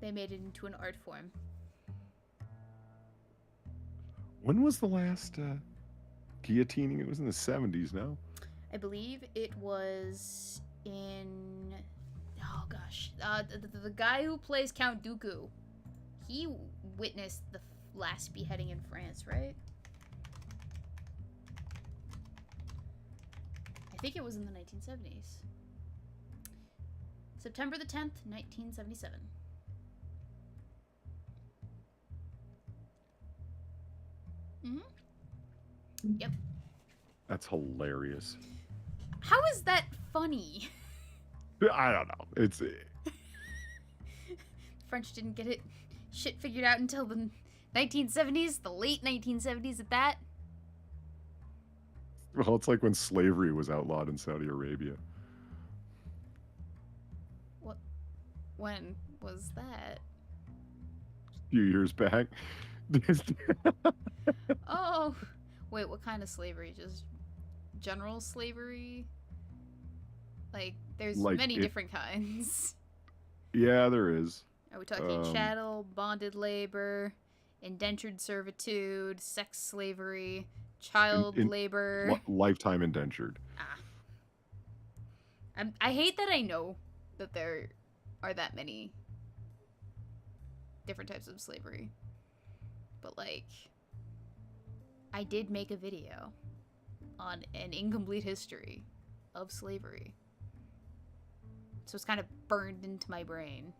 They made it into an art form. When was the last guillotining? It was in the 70s, no? I believe it was in... Oh, gosh. The guy who plays Count Dooku, he witnessed the last beheading in France, right? I think it was in the 1970s. September the 10th, 1977. Mm-hmm. Yep. That's hilarious. How is that funny? I don't know. It's French didn't get it shit figured out until the 1970s, the late 1970s at that. well, it's like when slavery was outlawed in Saudi Arabia. What? When was that? A few years back. Oh, wait, what kind of slavery? Just general slavery? Like, there's many different kinds. Yeah, there is. Are we talking chattel, bonded labor, indentured servitude, sex slavery, child labor? Lifetime indentured. I hate that I know that there are that many different types of slavery. But, like, I did make a video on an incomplete history of slavery. So it's kind of burned into my brain.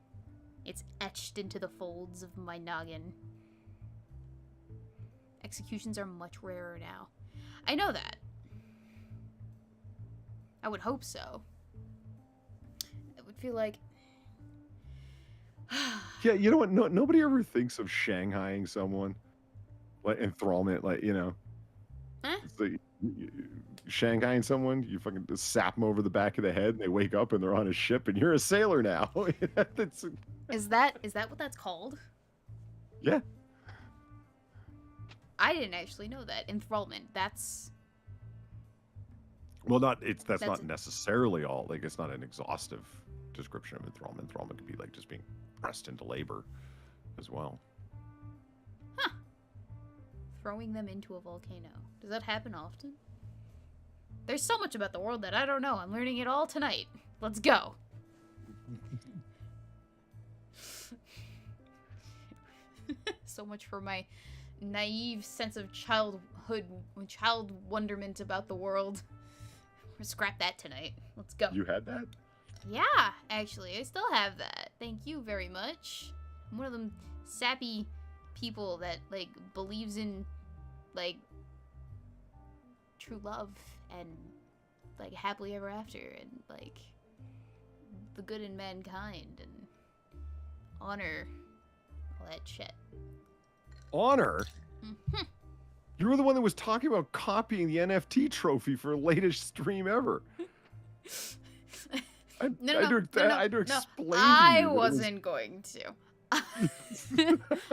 It's etched into the folds of my noggin. Executions are much rarer now. I know that. I would hope so. It would feel like... Yeah, you know what? No, nobody ever thinks of shanghaiing someone, like enthrallment, like, you know. Huh? It's like shanghaiing someone, you fucking just sap them over the back of the head, and they wake up and they're on a ship, and you're a sailor now. Is that what that's called? Yeah. I didn't actually know that. Enthrallment. That's Well, that's not necessarily all. Like, it's not an exhaustive description of enthrallment. Enthrallment could be like just being pressed into labor as well. Huh. Throwing them into a volcano. Does that happen often? There's so much about the world that I don't know. I'm learning it all tonight. Let's go. So much for my naive sense of child wonderment about the world. We'll scrap that tonight. Let's go. You had that? Yeah, actually, I still have that. Thank you very much. I'm one of them sappy people that, like, believes in, like, true love and, like, happily ever after and, like, the good in mankind and honor, all that shit. Honor? Mm-hmm. You were the one that was talking about copying the NFT trophy for the latest stream ever. I had to explain to you. I wasn't going to.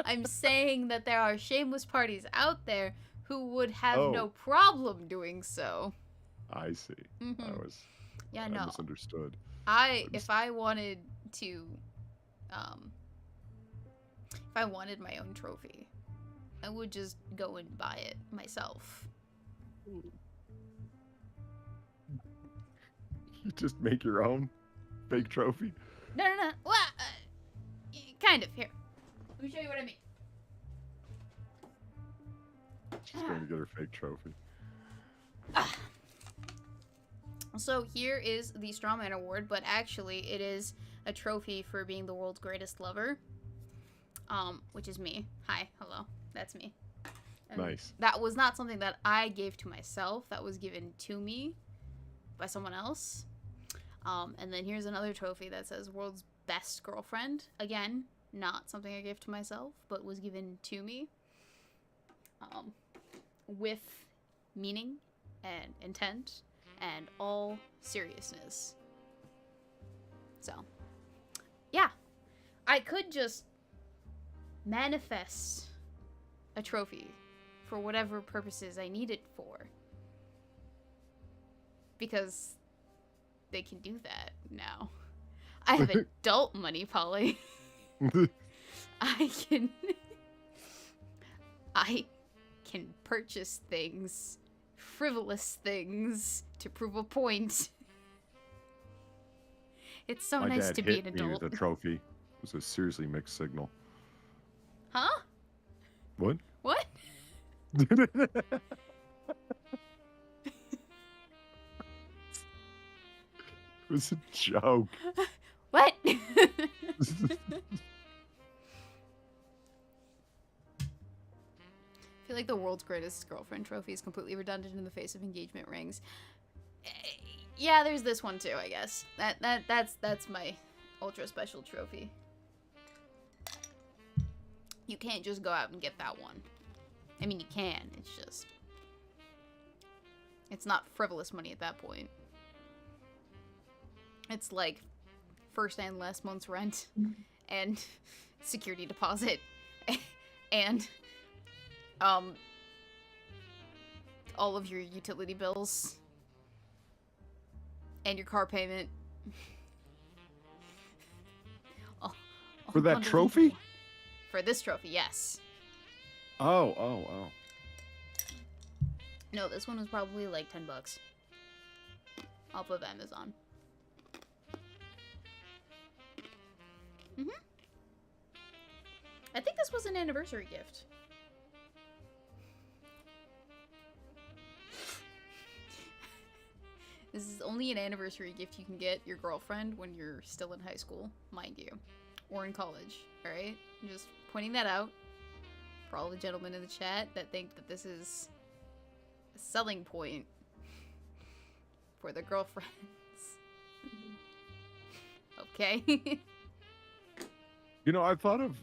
I'm saying that there are shameless parties out there who would have no problem doing so. I see. Mm-hmm. I misunderstood. If I wanted to, if I wanted my own trophy, I would just go and buy it myself. You just make your own fake trophy? No. Well, kind of. Here, let me show you what I mean. She's going to get her fake trophy. So here is the Strawman Award, but actually it is a trophy for being the world's greatest lover. Which is me. Hi, hello. That's me. And nice. That was not something that I gave to myself. That was given to me by someone else. And then here's another trophy that says world's best girlfriend. Again, not something I gave to myself, but was given to me. With meaning and intent and all seriousness. So, yeah. I could just manifest a trophy for whatever purposes I need it for. Because they can do that now. I have adult money, Polly. I can purchase things, frivolous things, to prove a point. It's so nice to be an adult. My dad hit me with a trophy. It was a seriously mixed signal. Huh? What? What? It was a joke. What? I feel like the world's greatest girlfriend trophy is completely redundant in the face of engagement rings. Yeah, there's this one too, I guess. That's my ultra special trophy. You can't just go out and get that one. I mean, you can. It's not frivolous money at that point. It's like first and last month's rent and security deposit and all of your utility bills and your car payment. For that trophy? For this trophy, yes. Oh. No, this one was probably like $10 off of Amazon. I think this was an anniversary gift. This is only an anniversary gift you can get your girlfriend when you're still in high school, mind you. Or in college, alright? I'm just pointing that out for all the gentlemen in the chat that think that this is a selling point for the girlfriends. Okay? You know, I thought of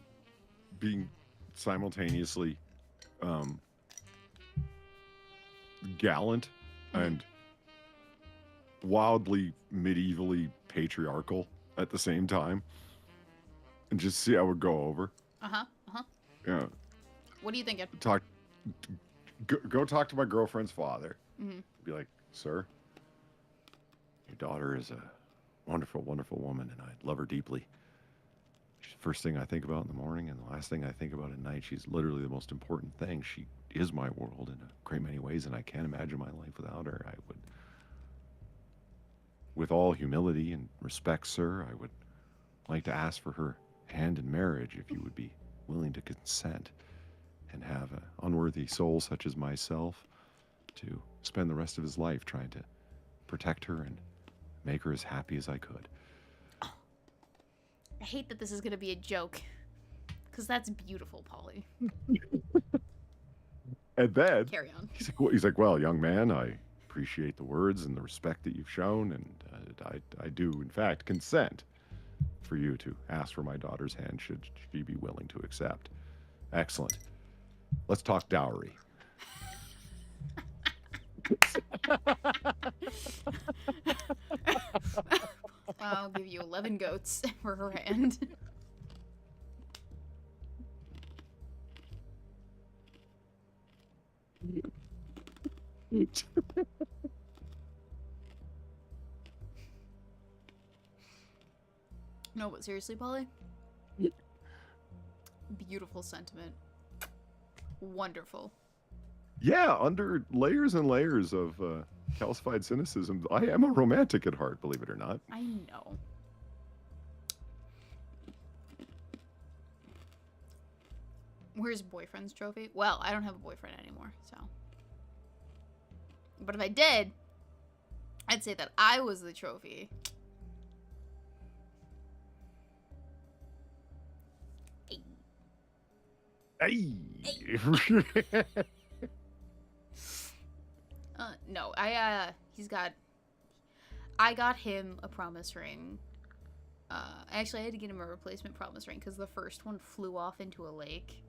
being simultaneously gallant and wildly medievally patriarchal at the same time, and just see how it would go over. Yeah. What are you thinking? Go talk to my girlfriend's father. Mm-hmm. Be like, sir, your daughter is a wonderful, wonderful woman, and I love her deeply. She's the first thing I think about in the morning, and the last thing I think about at night. She's literally the most important thing. She is my world in a great many ways, and I can't imagine my life without her. I would, with all humility and respect, sir, I would like to ask for her hand in marriage if you would be willing to consent. can have an unworthy soul such as myself to spend the rest of his life trying to protect her and make her as happy as I could. I hate that this is gonna be a joke, because that's beautiful, Polly. And then Carry on. he's like, well, young man, I appreciate the words and the respect that you've shown, and I do, in fact, consent for you to ask for my daughter's hand should she be willing to accept. Excellent. Let's talk dowry. I'll give you 11 goats for her hand. No, but seriously, Polly? Beautiful sentiment. Wonderful. Yeah, under layers and layers of calcified cynicism, I am a romantic at heart, believe it or not. I know. Where's boyfriend's trophy? Well, I don't have a boyfriend anymore, so. But if I did, I'd say that I was the trophy. Hey. No, I got him a promise ring. Actually, I had to get him a replacement promise ring because the first one flew off into a lake.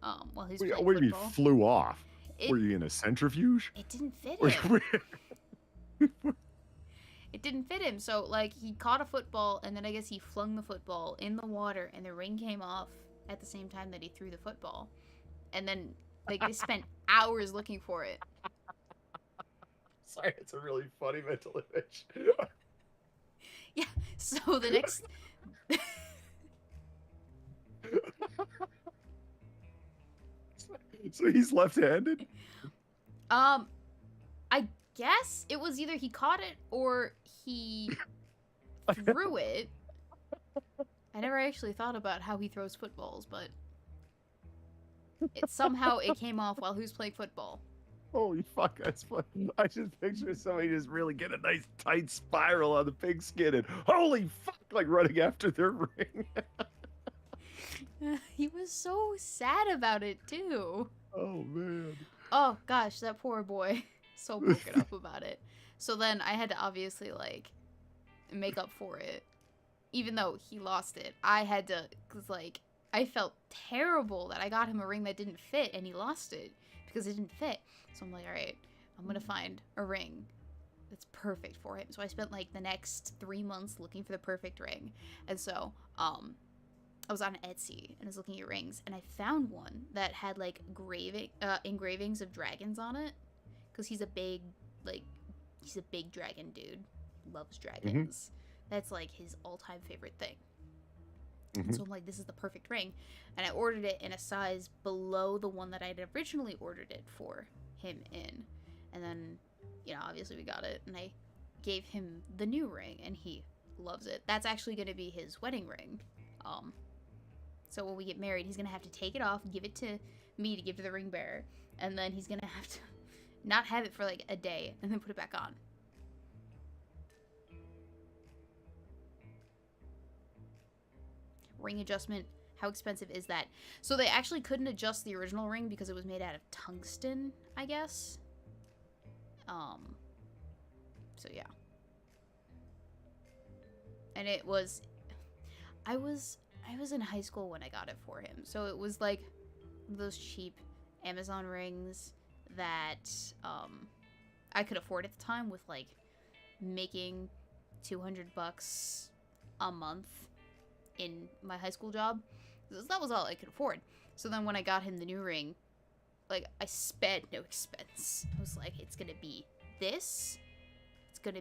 While he's playing what do you football. mean flew off? Were you in a centrifuge? It didn't fit him. It didn't fit him, so, like, he caught a football, and then I guess he flung the football in the water, and the ring came off at the same time that he threw the football. And then, like, they spent hours looking for it. Sorry, it's a really funny mental image. Yeah, so the next... So he's left-handed? I guess it was either he caught it or he threw it. I never actually thought about how he throws footballs, but somehow it came off while he was playing football. Holy fuck, that's funny. I just picture somebody just really get a nice tight spiral on the pigskin and holy fuck, like running after their ring. He was so sad about it, too. Oh, man. Oh, gosh, that poor boy. So broken up about it. So then I had to obviously, like, make up for it. Even though he lost it. I had to, because, like, I felt terrible that I got him a ring that didn't fit and he lost it because it didn't fit. So I'm like, all right, I'm going to find a ring that's perfect for him. So I spent, like, the next 3 months looking for the perfect ring. And so, I was on Etsy and I was looking at rings and I found one that had, like, engravings of dragons on it. Because he's a big dragon dude. Loves dragons. That's, like, his all-time favorite thing. And so I'm like, this is the perfect ring. And I ordered it in a size below the one that I had originally ordered it for him in. And then, you know, obviously we got it. And I gave him the new ring. And he loves it. That's actually going to be his wedding ring. So when we get married, he's going to have to take it off, give it to me to give to the ring bearer. And then he's going to have to not have it for, like, a day. And then put it back on. Ring adjustment, how expensive is that? So they actually couldn't adjust the original ring because it was made out of tungsten, I guess. So yeah. And it was, I was in high school when I got it for him. So it was like those cheap Amazon rings that I could afford at the time with, like, making $200 a month in my high school job. That was all I could afford. So then when I got him the new ring, like, I sped no expense. I was like, it's gonna be this. It's gonna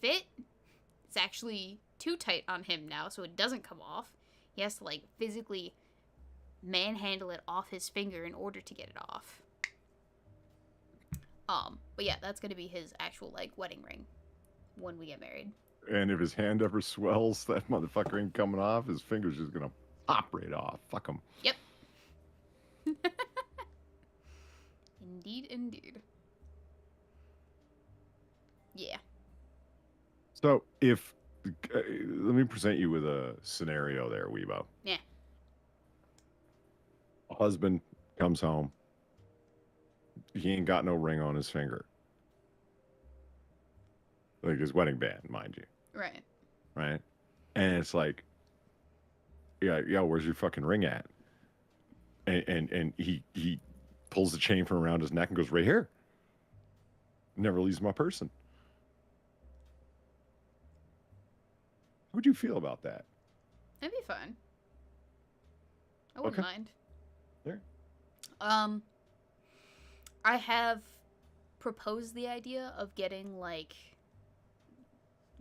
fit. It's actually too tight on him now, so it doesn't come off. He has to, like, physically manhandle it off his finger in order to get it off. But yeah, that's gonna be his actual, like, wedding ring when we get married. And if his hand ever swells, that motherfucker ain't coming off. His finger's just gonna pop right off. Fuck him. Yep. Indeed, indeed. Yeah. So if let me present you with a scenario there, Weebo. Yeah. A husband comes home. He ain't got no ring on his finger. Like his wedding band, mind you. Right. Right? And it's like, yeah, where's your fucking ring at? And he pulls the chain from around his neck and goes, right here. Never leaves my person. How would you feel about that? That'd be fun. I wouldn't mind. There. I have proposed the idea of getting, like,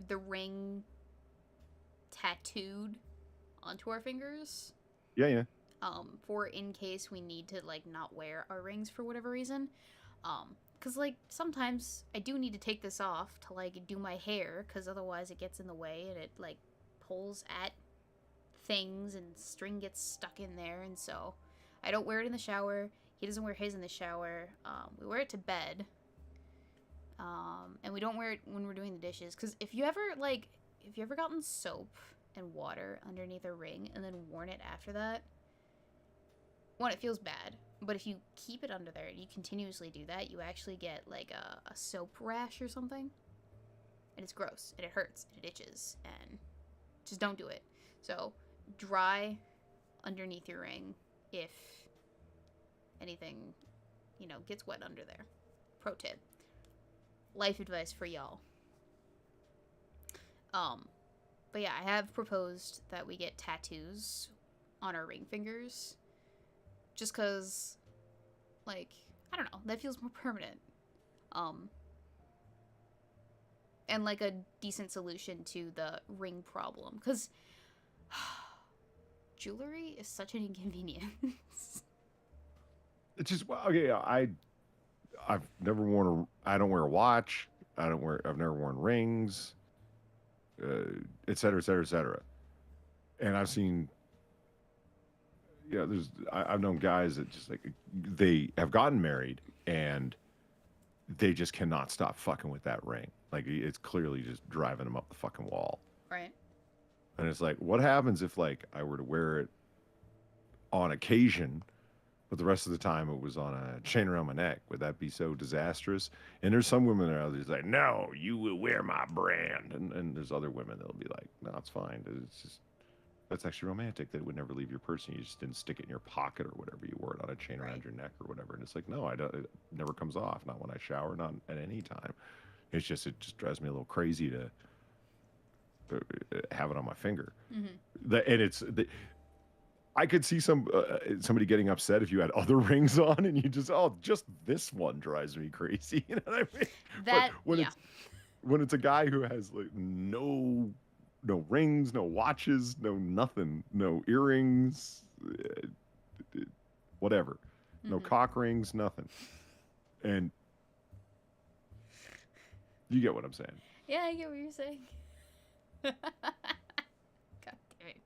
the ring tattooed onto our fingers. Yeah. For in case we need to, like, not wear our rings for whatever reason. Because, like, sometimes I do need to take this off to, like, do my hair, because otherwise it gets in the way and it, like, pulls at things and string gets stuck in there, and so I don't wear it in the shower. He doesn't wear his in the shower. We wear it to bed. And we don't wear it when we're doing the dishes, because if you ever gotten soap and water underneath a ring and then worn it after that, one, it feels bad, but if you keep it under there and you continuously do that, you actually get like a soap rash or something, and it's gross and it hurts and it itches, and just don't do it. So dry underneath your ring if anything, gets wet under there. Pro tip. Life advice for y'all. But yeah, I have proposed that we get tattoos on our ring fingers. Just because, like, I don't know, that feels more permanent. And like a decent solution to the ring problem. Because jewelry is such an inconvenience. It's just, well, okay, I've never worn I don't wear a watch. I've never worn rings, et cetera, et cetera, et cetera. And I've seen, I've known guys that just like, they have gotten married and they just cannot stop fucking with that ring. Like, it's clearly just driving them up the fucking wall. Right. And it's like, what happens if, like, I were to wear it on occasion, but the rest of the time it was on a chain around my neck? Would that be so disastrous? And there's some women that are just like, no, you will wear my brand. And there's other women that'll be like, no, it's fine. It's just, that's actually romantic. That it would never leave your person. You just didn't stick it in your pocket or whatever. You wore it on a chain around your neck or whatever. And it's like, no, it never comes off. Not when I shower, not at any time. It just drives me a little crazy to have it on my finger. Mm-hmm. I could see somebody getting upset if you had other rings on and you just this one drives me crazy. You know what I mean? That, but when it's a guy who has like no rings, no watches, no nothing, no earrings, whatever, no cock rings, nothing, and you get what I'm saying. Yeah, I get what you're saying. God damn it.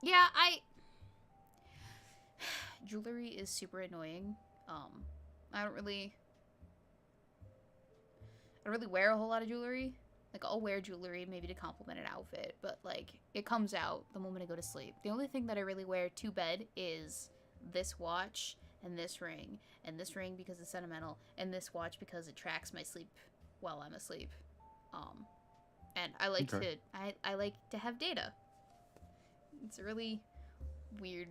Yeah, jewelry is super annoying. I don't really wear a whole lot of jewelry. Like, I'll wear jewelry maybe to complement an outfit, but like, it comes out the moment I go to sleep. The only thing that I really wear to bed is this watch and this ring because it's sentimental, and this watch because it tracks my sleep while I'm asleep. And I like I like to have data. It's a really weird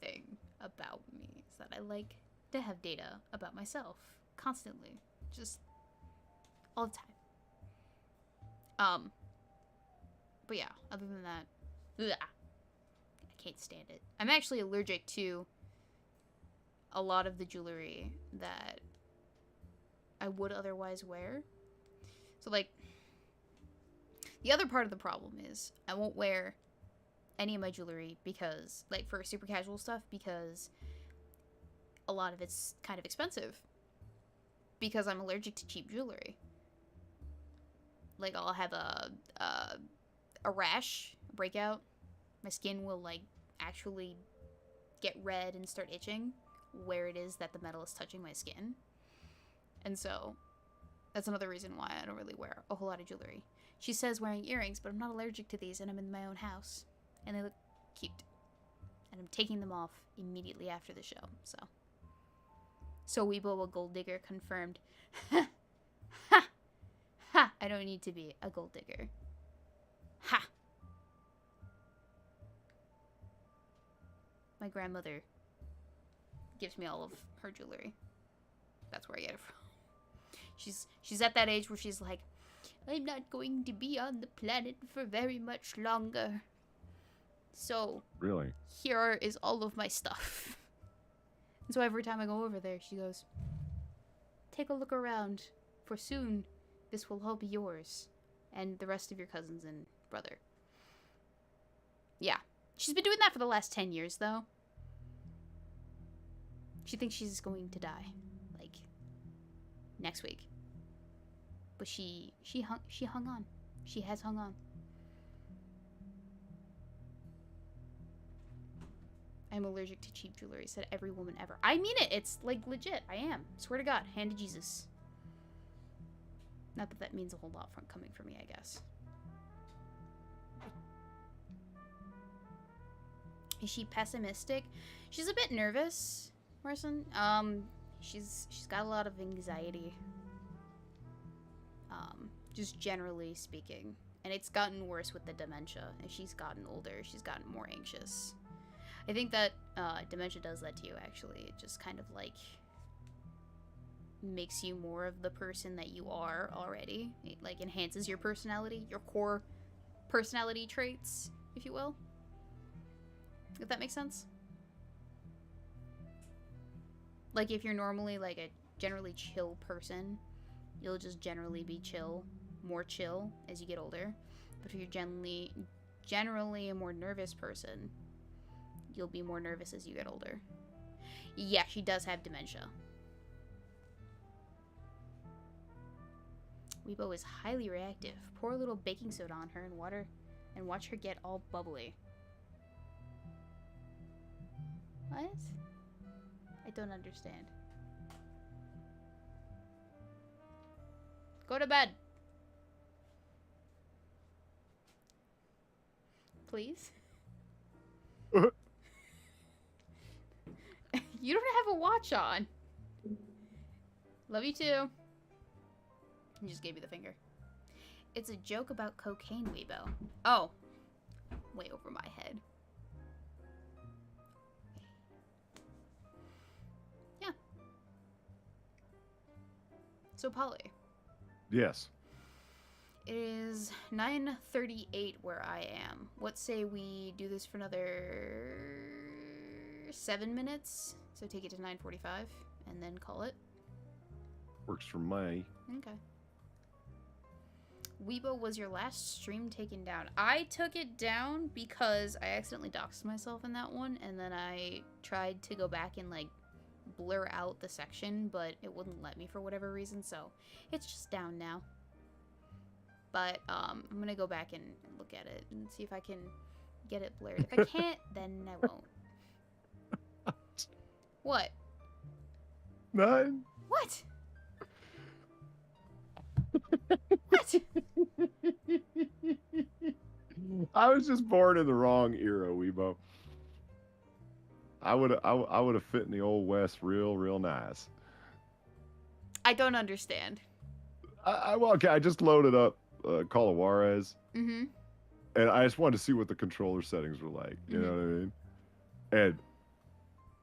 thing about me, is that I like to have data about myself constantly, just all the time. But yeah, other than that, I can't stand it. I'm actually allergic to a lot of the jewelry that I would otherwise wear. So, like, the other part of the problem is I won't wear any of my jewelry because, like, for super casual stuff, because a lot of it's kind of expensive. Because I'm allergic to cheap jewelry. Like, I'll have a rash, a breakout, My skin will, like, actually get red and start itching where it is that the metal is touching my skin. And so, that's another reason why I don't really wear a whole lot of jewelry. She says wearing earrings, but I'm not allergic to these, and I'm in my own house. And they look cute. And I'm taking them off immediately after the show, so. So Weebo, a gold digger, confirmed. Ha! Ha! Ha! I don't need to be a gold digger. Ha! My grandmother gives me all of her jewelry. That's where I get it from. She's at that age where she's like, I'm not going to be on the planet for very much longer. So, Really? here is all of my stuff. And so every time I go over there, she goes, take a look around, for soon this will all be yours. And the rest of your cousins and brother. Yeah. She's been doing that for the last 10 years, though. She thinks she's going to die. Like, next week. But she hung on. She has hung on. I'm allergic to cheap jewelry, said every woman ever. I mean it. It's, like, legit. I am. Swear to God. Hand to Jesus. Not that that means a whole lot from coming from me, I guess. Is she pessimistic? She's a bit nervous, Marson. She's got a lot of anxiety. Just generally speaking. And it's gotten worse with the dementia. As she's gotten older, she's gotten more anxious. I think that dementia does that to you, actually. It just kind of, like, makes you more of the person that you are already. It, like, enhances your personality, your core personality traits, if you will. If that makes sense. Like, if you're normally, like, a generally chill person, you'll just generally be chill, more chill as you get older. But if you're generally a more nervous person, you'll be more nervous as you get older. Yeah, she does have dementia. Weebo is highly reactive. Pour a little baking soda on her and water and watch her get all bubbly. What? I don't understand. Go to bed. Please? You don't have a watch on. Love you too. He just gave you the finger. It's a joke about cocaine, Weebo. Oh. Way over my head. Yeah. So, Polly. Yes. It is 9:38 where I am. What say we do this for another 7 minutes? So take it to 9:45 and then call it. Works for me. Okay. Weebo, was your last stream taken down? I took it down because I accidentally doxed myself in that one, and then I tried to go back and, like, blur out the section, but it wouldn't let me for whatever reason, so it's just down now. But I'm gonna go back and look at it and see if I can get it blurred. If I can't, then I won't. What? None. What? What? I was just born in the wrong era, Weebo. I would have fit in the old West real nice. I don't understand. Okay, I just loaded up Call of Juarez. Mm-hmm. And I just wanted to see what the controller settings were like. You know what I mean? And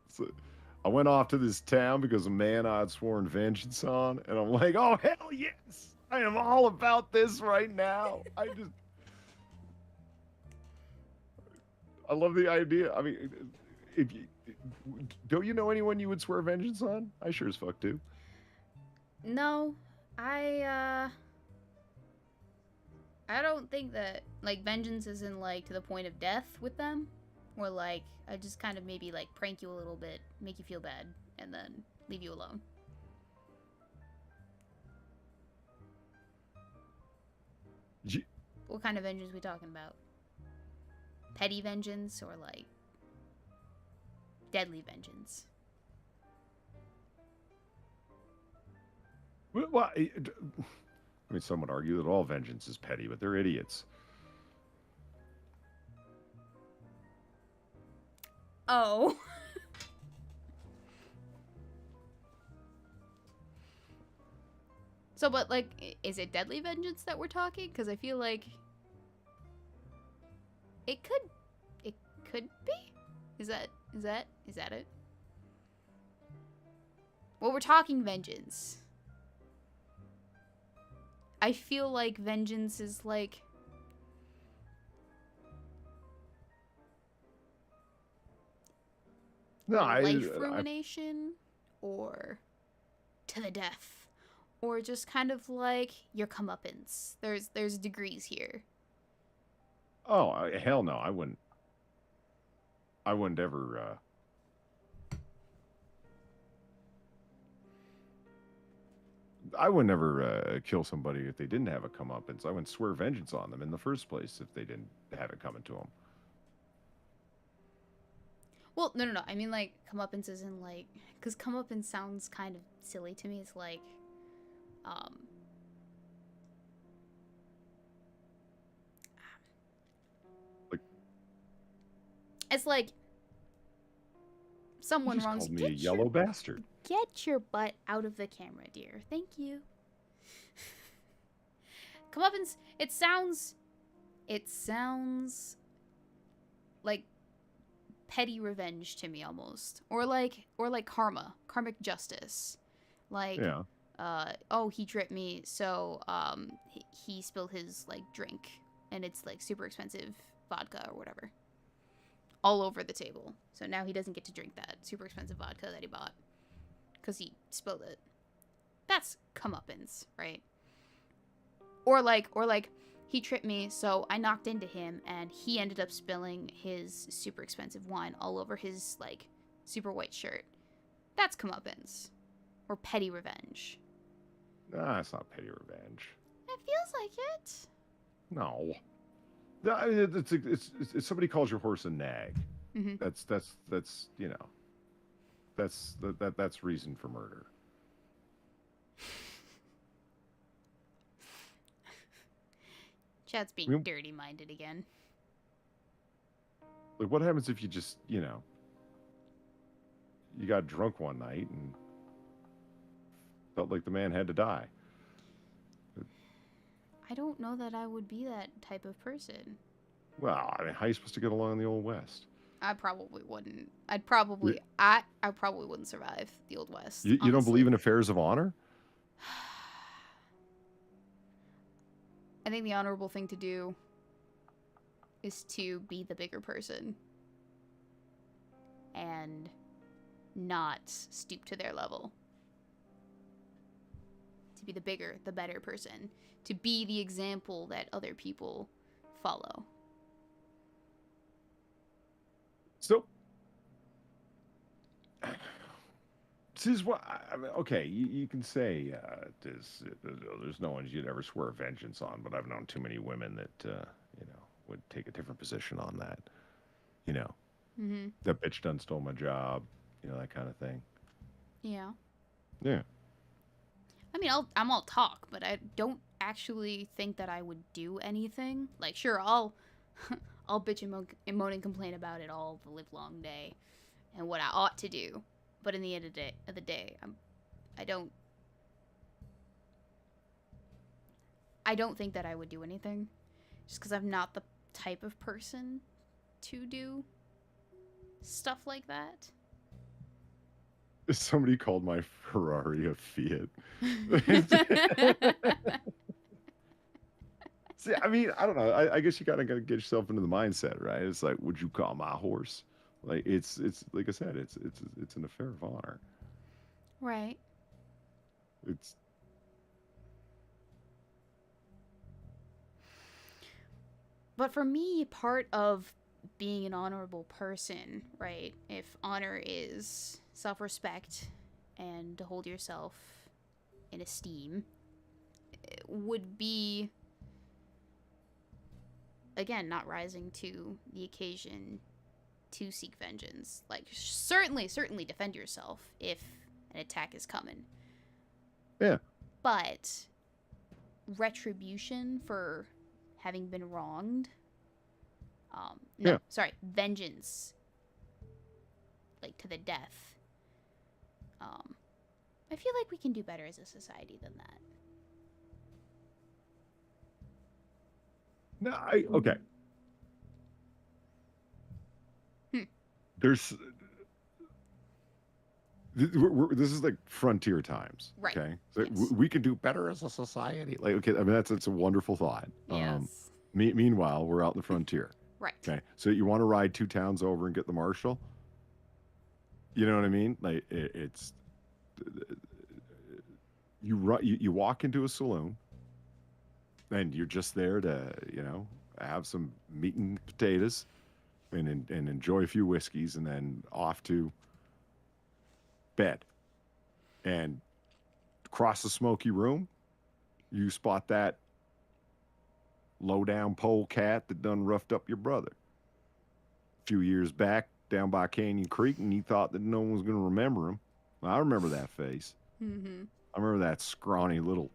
so I went off to this town because a man I'd sworn vengeance on. And I'm like, oh, hell yes. I am all about this right now. I love the idea. I mean, don't you know anyone you would swear vengeance on? I sure as fuck do. No, I don't think that, like, vengeance isn't, like, to the point of death with them. Or, like, I just kind of maybe, like, prank you a little bit, make you feel bad, and then leave you alone. What kind of vengeance are we talking about? petty vengeance or like deadly vengeance? Well, I mean, some would argue that all vengeance is petty, but they're idiots. Oh. So, but like, is it deadly vengeance that we're talking? Because I feel like it could be. Is that it? Well, we're talking vengeance. I feel like vengeance is like life ruination or to the death or just kind of like your comeuppance. There's degrees here. Oh, hell no, I wouldn't ever I would never kill somebody if they didn't have a comeuppance. I wouldn't swear vengeance on them in the first place if they didn't have it coming to them. Well, no. I mean, like, comeuppance isn't like... Because comeuppance sounds kind of silly to me. It's like... It's like... Someone you just wrongs... called me a yellow bastard. Get your butt out of the camera, dear. Thank you. Comeuppance... It sounds like petty revenge to me almost, or like karmic justice, like Yeah. Oh, he tripped me, so he spilled his like drink and it's like super expensive vodka or whatever all over the table, so now he doesn't get to drink that super expensive vodka that he bought because he spilled it. That's comeuppance, right? Or like he tripped me, so I knocked into him, and he ended up spilling his super expensive wine all over his, like, super white shirt. That's comeuppance. Or petty revenge. Nah, it's not petty revenge. It feels like it. No. I mean, it's somebody calls your horse a nag. Mm-hmm. That's you know, that's reason for murder. Chad's being dirty-minded again. Like, what happens if you just, you know, you got drunk one night and felt like the man had to die? I don't know that I would be that type of person. Well, I mean, how are you supposed to get along in the Old West? I probably wouldn't. I probably wouldn't survive the Old West. You don't believe in affairs of honor? I think the honorable thing to do is to be the bigger person and not stoop to their level. To be the bigger, the better person. To be the example that other people follow. So, this is what I mean. Okay, you can say there's no one you'd ever swear vengeance on, but I've known too many women that you know, would take a different position on that. You know, that bitch done stole my job. You know, that kind of thing. Yeah. Yeah. I mean, I'm all talk, but I don't actually think that I would do anything. Like, sure, I'll bitch and moan and complain about it all the livelong day, and what I ought to do. But in the end of the day, I don't think that I would do anything, just because I'm not the type of person to do stuff like that. Somebody called my Ferrari a Fiat. See, I mean, I don't know. I guess you gotta get yourself into the mindset, right? It's like, would you call my horse? Like, it's like I said, it's an affair of honor. Right. But for me, part of being an honorable person, right? If honor is self-respect and to hold yourself in esteem, it would be again, not rising to the occasion to seek vengeance. Like, certainly defend yourself if an attack is coming. Yeah. But retribution for having been wronged. Vengeance, like to the death. I feel like we can do better as a society than that. No, okay. There's this is like frontier times, right? Okay, so yes. we can do better as a society. Like, okay, I mean that's a wonderful thought. Yes. Meanwhile, we're out in the frontier. Right. Okay, so you want to ride 2 towns over and get the marshal? You know what I mean? Like it's you walk into a saloon, and you're just there to have some meat and potatoes, and enjoy a few whiskeys, and then off to bed. And across the smoky room, you spot that low down pole cat that done roughed up your brother a few years back down by Canyon Creek, and he thought that no one was going to remember him. Well, I remember that face. Mm-hmm. I remember that scrawny little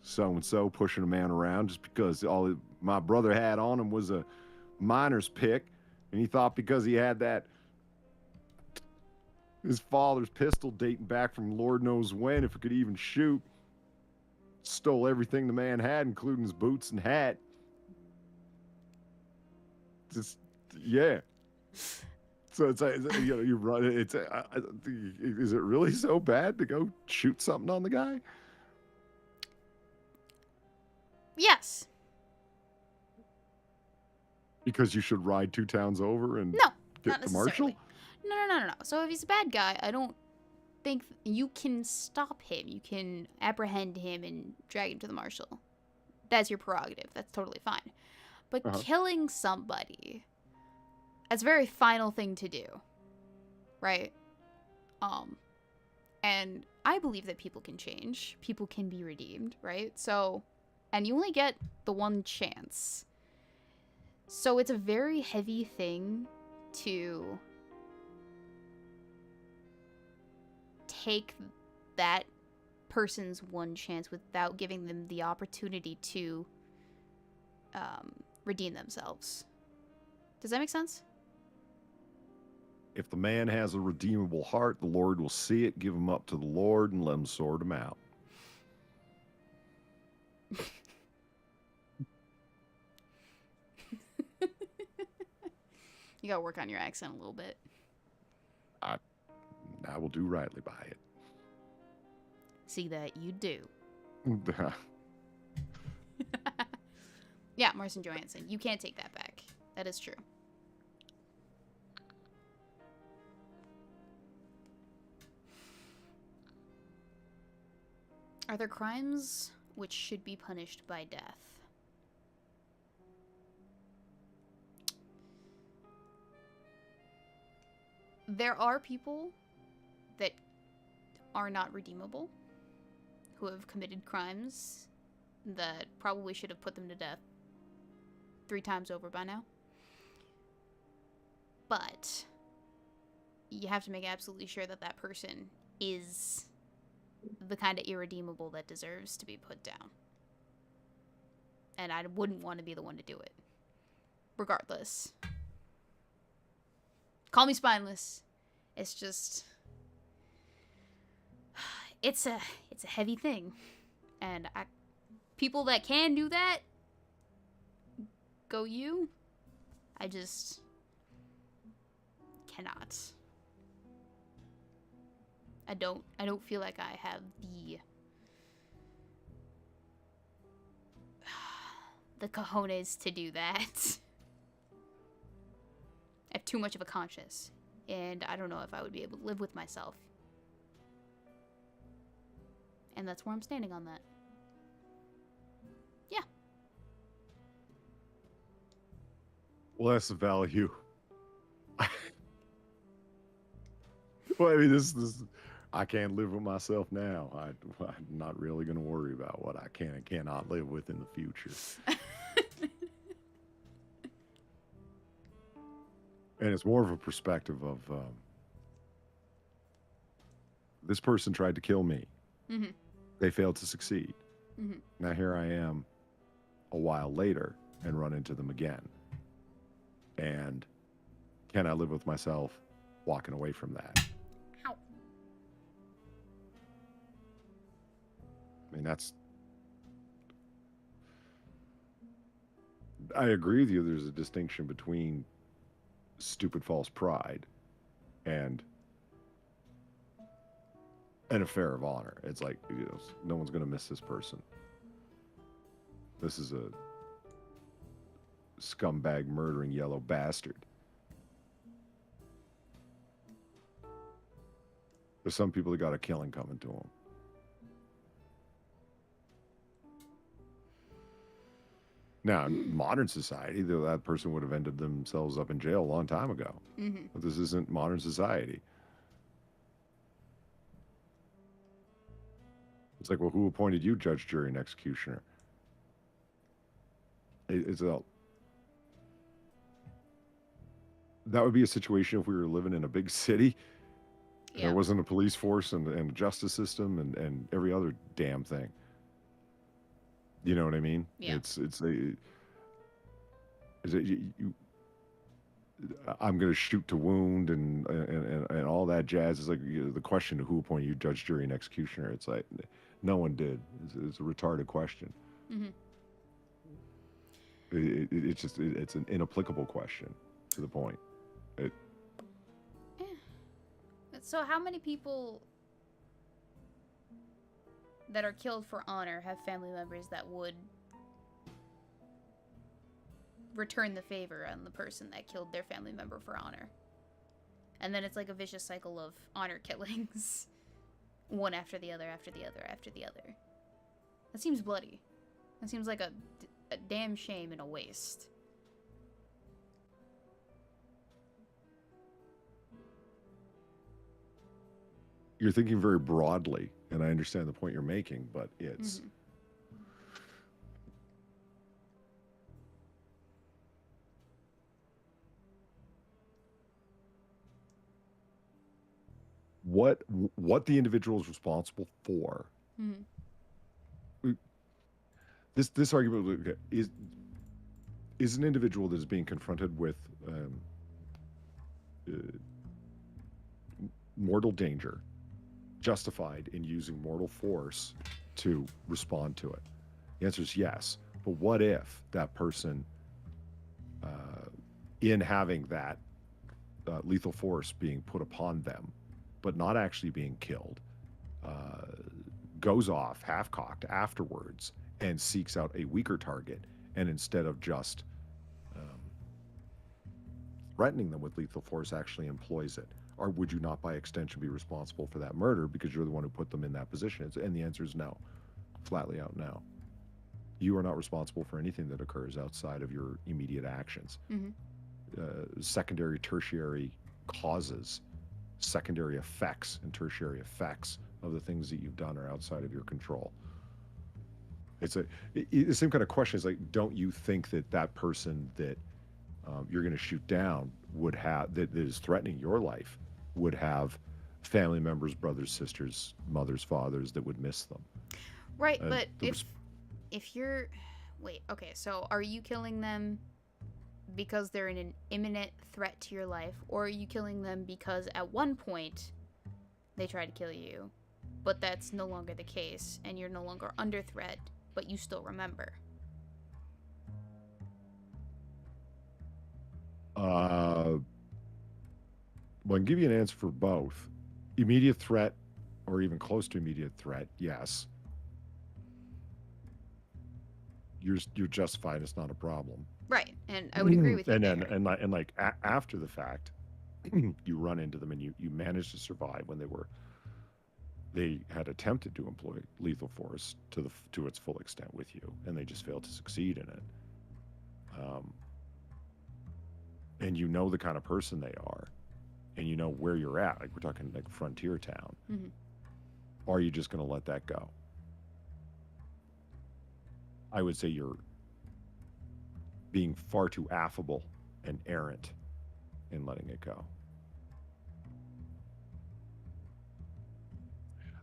so-and-so pushing a man around just because all my brother had on him was a miner's pick, and he thought because he had that his father's pistol dating back from Lord knows when, if it could even shoot, stole everything the man had, including his boots and hat. Just, yeah. So it's like, you run. Is it really so bad to go shoot something on the guy? Yes. Because you should ride 2 towns over and get the marshal? No. So if he's a bad guy, I don't think you can stop him. You can apprehend him and drag him to the marshal. That's your prerogative. That's totally fine. But killing somebody, that's a very final thing to do. Right? And I believe that people can change. People can be redeemed, right? So, and you only get the one chance. So it's a very heavy thing to take that person's one chance without giving them the opportunity to redeem themselves. Does that make sense? If the man has a redeemable heart, the Lord will see it, give him up to the Lord, and let him sort him out. You gotta work on your accent a little bit. I will do rightly by it. See that you do. Yeah, Marcin Johansson. You can't take that back. That is true. Are there crimes which should be punished by death? There are people that are not redeemable, who have committed crimes that probably should have put them to death 3 times over by now. But you have to make absolutely sure that that person is the kind of irredeemable that deserves to be put down. And I wouldn't want to be the one to do it. Regardless. Call me spineless. It's just... It's a heavy thing. And people that can do that, go you. I just cannot. I don't feel like I have the cojones to do that. I have too much of a conscience, and I don't know if I would be able to live with myself. And that's where I'm standing on that. Yeah. Well, that's the value. Well, I mean, this I can't live with myself now. I'm not really going to worry about what I can and cannot live with in the future. And it's more of a perspective of this person tried to kill me. Mm-hmm. They failed to succeed. Mm-hmm. Now here I am a while later and run into them again. And can I live with myself walking away from that? Ow. I mean, I agree with you. There's a distinction between stupid false pride and an affair of honor. It's like, no one's going to miss this person. This is a scumbag murdering yellow bastard. There's some people that got a killing coming to them. Now, in modern society, that person would have ended themselves up in jail a long time ago. Mm-hmm. But this isn't modern society. It's like, well, who appointed you judge, jury, and executioner? That would be a situation if we were living in a big city. Yeah. There wasn't a police force and a justice system and every other damn thing. You know what I mean? Yeah. I'm going to shoot to wound and all that jazz. It's like the question of who appointed you judge, jury, and executioner. It's like no one did. It's a retarded question. Mm-hmm. It's an inapplicable question to the point. So how many people that are killed for honor have family members that would return the favor on the person that killed their family member for honor? And then it's like a vicious cycle of honor killings. One after the other, after the other, after the other. That seems bloody. That seems like a damn shame and a waste. You're thinking very broadly, and I understand the point you're making, but it's... Mm-hmm. What the individual is responsible for. Mm-hmm. This argument is an individual that is being confronted with mortal danger, justified in using mortal force to respond to it? The answer is yes. But what if that person, in having that lethal force being put upon them, but not actually being killed, goes off half-cocked afterwards and seeks out a weaker target, and instead of just threatening them with lethal force, actually employs it? Or would you not, by extension, be responsible for that murder because you're the one who put them in that position? And the answer is no. Flatly out no. You are not responsible for anything that occurs outside of your immediate actions. Mm-hmm. Secondary, tertiary causes, secondary effects, and tertiary effects of the things that you've done are outside of your control. It's the same kind of question. It's like, don't you think that person that you're going to shoot down would have, that is threatening your life, would have family members, brothers, sisters, mothers, fathers that would miss them? Right, but if you're... Wait, okay, so are you killing them because they're in an imminent threat to your life, or are you killing them because at one point they tried to kill you, but that's no longer the case, and you're no longer under threat, but you still remember? Well, I can give you an answer for both. Immediate threat, or even close to immediate threat, yes. You're justified. It's not a problem. Right, and I would agree with you. And like after the fact, you run into them and you manage to survive when they had attempted to employ lethal force to its full extent with you, and they just failed to succeed in it. And you know the kind of person they are, and you know where you're at. Like, we're talking like frontier town. Mm-hmm. Or are you just going to let that go? I would say you're being far too affable and errant in letting it go.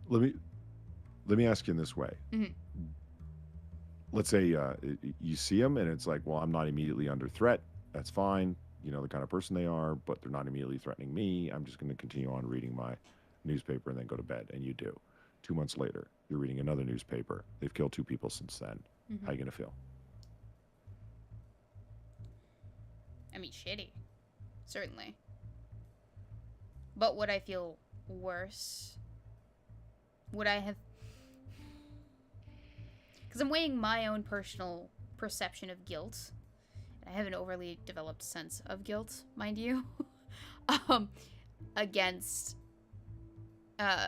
Let me ask you in this way. Mhm. Let's say you see them and it's like, well, I'm not immediately under threat. That's fine. You know the kind of person they are, but they're not immediately threatening me. I'm just going to continue on reading my newspaper and then go to bed. And you do. 2 months later, you're reading another newspaper. They've killed 2 people since then. How are you going to feel? I mean, shitty. Certainly. But would I feel worse? Would I have... Because I'm weighing my own personal perception of guilt. I have an overly developed sense of guilt, mind you. Against...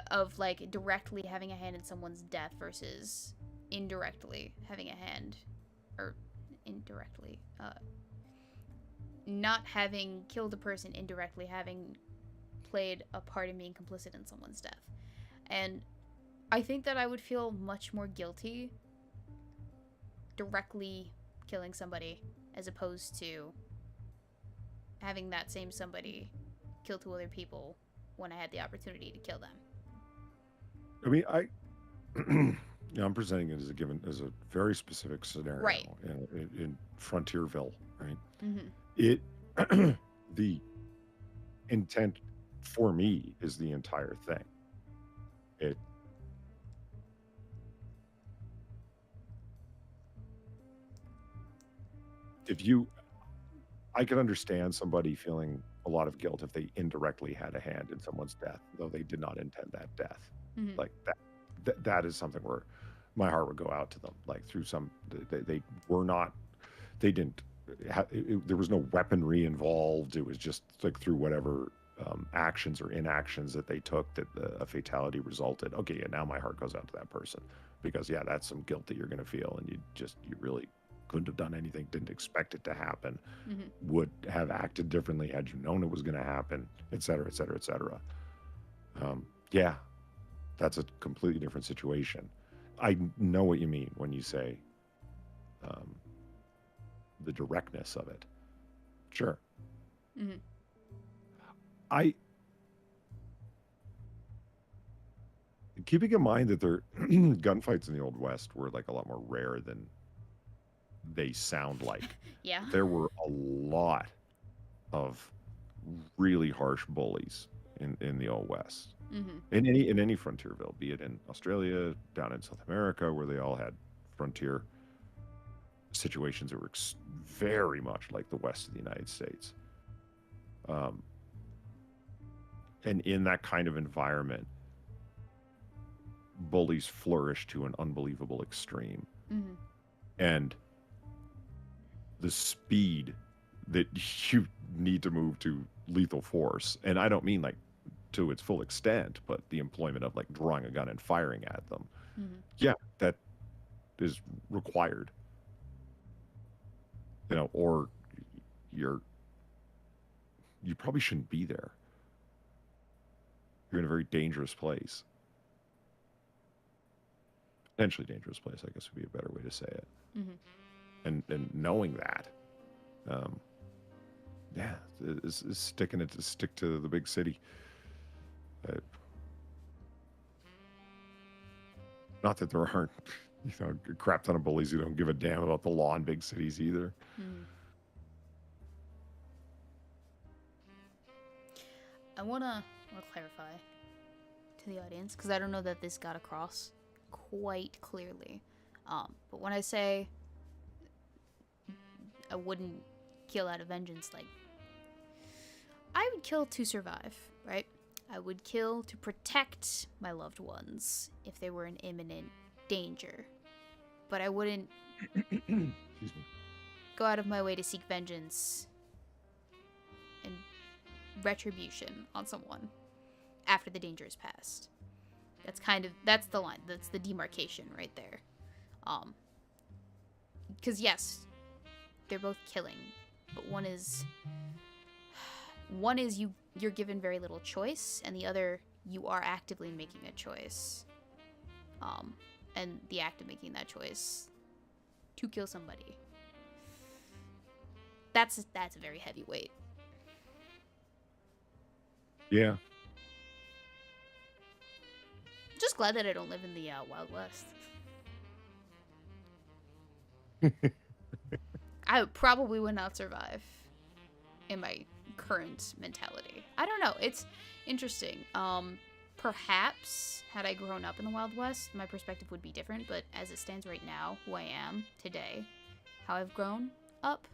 of, like, directly having a hand in someone's death versus indirectly having a hand... Or indirectly... not having killed a person, indirectly having played a part in being complicit in someone's death. And I think that I would feel much more guilty directly killing somebody as opposed to having that same somebody kill 2 other people when I had the opportunity to kill them. I mean, I'm presenting it as a very specific scenario, right, in Frontierville, right? Mm-hmm. The intent for me is the entire thing. I could understand somebody feeling a lot of guilt if they indirectly had a hand in someone's death, though they did not intend that death. Mm-hmm. Like that is something where my heart would go out to them. Like through they were not, they didn't. There was no weaponry involved. It was just like through whatever actions or inactions that they took that a fatality resulted. Okay, yeah, now my heart goes out to that person because yeah, that's some guilt that you're going to feel, and you really couldn't have done anything, didn't expect it to happen, would have acted differently had you known it was going to happen, et cetera, et cetera, et cetera. Yeah, that's a completely different situation. I know what you mean when you say the directness of it. Sure. Keeping in mind that their gunfights in the Old West were like a lot more rare than they sound like. Yeah. There were a lot of really harsh bullies in the Old West. In any frontierville, be it in Australia, down in South America, where they all had frontier situations that were very much like the West of the United States. And in that kind of environment, bullies flourish to an unbelievable extreme. And the speed that you need to move to lethal force, and I don't mean like to its full extent, but the employment of like drawing a gun and firing at them. Yeah, that is required. You know, or you probably shouldn't be there. You're in a very dangerous place. Potentially dangerous place, I guess would be a better way to say it. And knowing that, yeah, is sticking it to stick to the big city. Not that there aren't, a crap ton of bullies who don't give a damn about the law in big cities either. I want to clarify to the audience, because I don't know that this got across quite clearly. But when I say I wouldn't kill out of vengeance, like, I would kill to survive, right? I would kill to protect my loved ones if they were in imminent danger. But I wouldn't Excuse me. go out of my way to seek vengeance and retribution on someone after the danger is past. That's the line. That's the demarcation right there. Because yes, they're both killing, but one is you're given very little choice, and the other you are actively making a choice. And the act of making that choice to kill somebody, that's a very heavy weight. Yeah. Just glad that I don't live in the Wild West. I probably would not survive in my current mentality. I don't know. It's interesting. Perhaps had I grown up in the Wild West, my perspective would be different, but as it stands right now, who I am today, how I've grown up,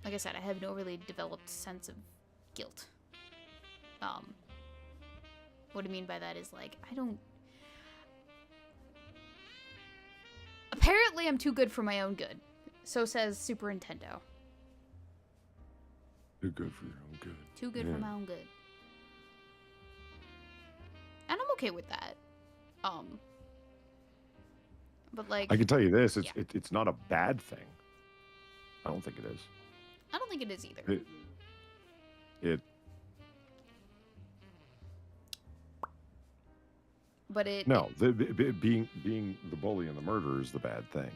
like I said, I have an overly developed sense of guilt. What I mean by that is, like, apparently I'm too good for my own good. So says Super Nintendo. Too good for your own good. Too good for my own good. And I'm okay with that. But like, I can tell you this: it's not a bad thing. I don't think it is. I don't think it is either. Being the bully and the murderer is the bad thing.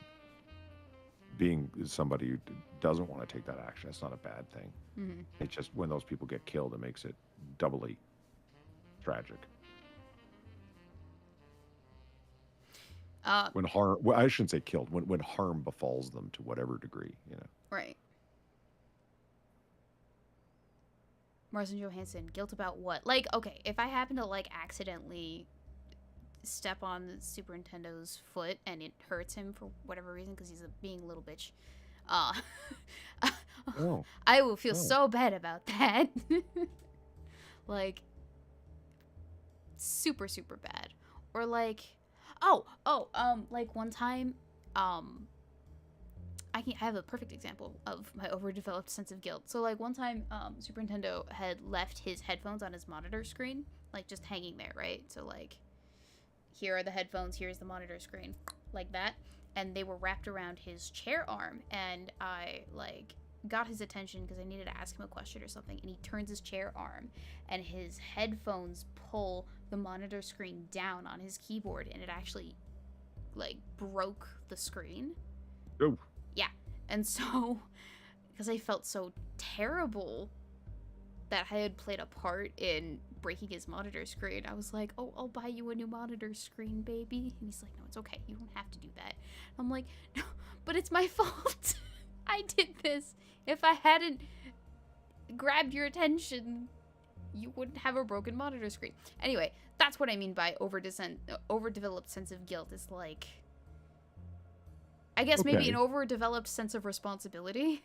Being somebody who doesn't want to take that action, it's not a bad thing. Mm-hmm. It's just when those people get killed, it makes it doubly tragic. When harm, well, I shouldn't say killed, when harm befalls them to whatever degree, you know. Right. Marston Johansson, guilt about what? Like, okay, if I happen to, like, accidentally step on the Super Nintendo's foot and it hurts him for whatever reason because he's being a little bitch, I will feel so bad about that. Like, super, super bad. Or, like, like one time, I have a perfect example of my overdeveloped sense of guilt. So, like, one time, Super Nintendo had left his headphones on his monitor screen, like, just hanging there, right? So, like, here are the headphones, here's the monitor screen, like that. And they were wrapped around his chair arm, and I, like, got his attention because I needed to ask him a question or something, and he turns his chair arm, and his headphones pull the monitor screen down on his keyboard, and it actually, like, broke the screen. Oh. Yeah. And so, because I felt so terrible that I had played a part in breaking his monitor screen, I was like, oh, I'll buy you a new monitor screen, baby. And he's like, no, it's okay. You don't have to do that. I'm like, no, but it's my fault. I did this. If I hadn't grabbed your attention, you wouldn't have a broken monitor screen. Anyway, that's what I mean by overdeveloped sense of guilt. Is like, I guess maybe an overdeveloped sense of responsibility.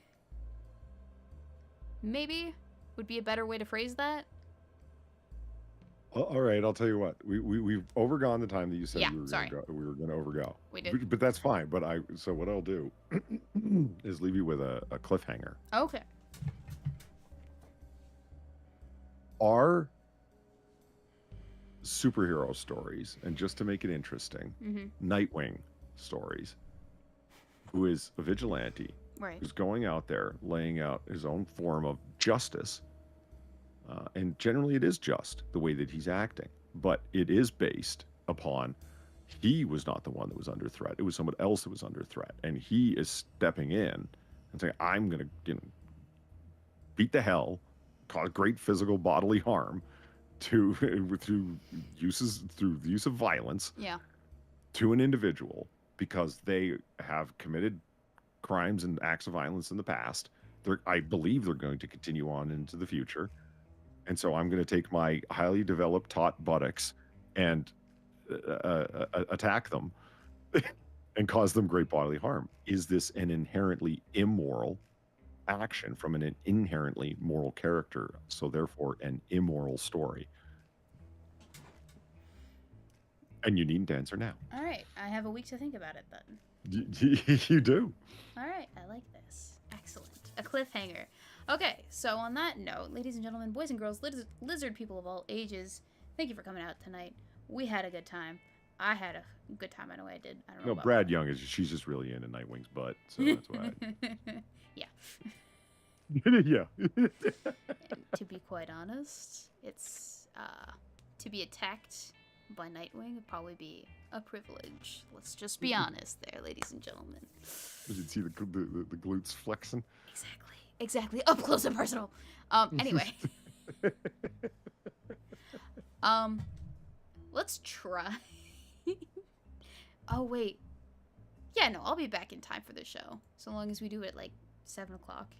Maybe would be a better way to phrase that. Well, all right, I'll tell you what. We've overgone the time that you said we were going to overgo. We did. But that's fine. But so what I'll do is leave you with a cliffhanger. Okay. Our superhero stories, and just to make it interesting, Nightwing stories, who is a vigilante, right, who's going out there laying out his own form of justice. And generally it is just the way that he's acting, but it is based upon he was not the one that was under threat. It was someone else that was under threat. And he is stepping in and saying, I'm going to beat the hell, cause great physical bodily harm through the use of violence to an individual because they have committed crimes and acts of violence in the past. I believe they're going to continue on into the future. And so I'm going to take my highly developed taut buttocks and attack them and cause them great bodily harm. Is this an inherently immoral action from an inherently moral character? So therefore an immoral story. And you needn't answer now. All right. I have a week to think about it then. You do. All right. I like this. Excellent. A cliffhanger. Okay, so on that note, ladies and gentlemen, boys and girls, lizard people of all ages, thank you for coming out tonight. We had a good time. I had a good time. I know I did. I don't know. No, Brad Young she's just really into Nightwing's butt, so that's why. Yeah. Yeah. And to be quite honest, it's to be attacked by Nightwing would probably be a privilege. Let's just be honest there, ladies and gentlemen. Did you see the glutes flexing? Exactly. Up close and personal. Anyway. Let's try. Oh, wait. Yeah, no, I'll be back in time for the show. So long as we do it like 7 o'clock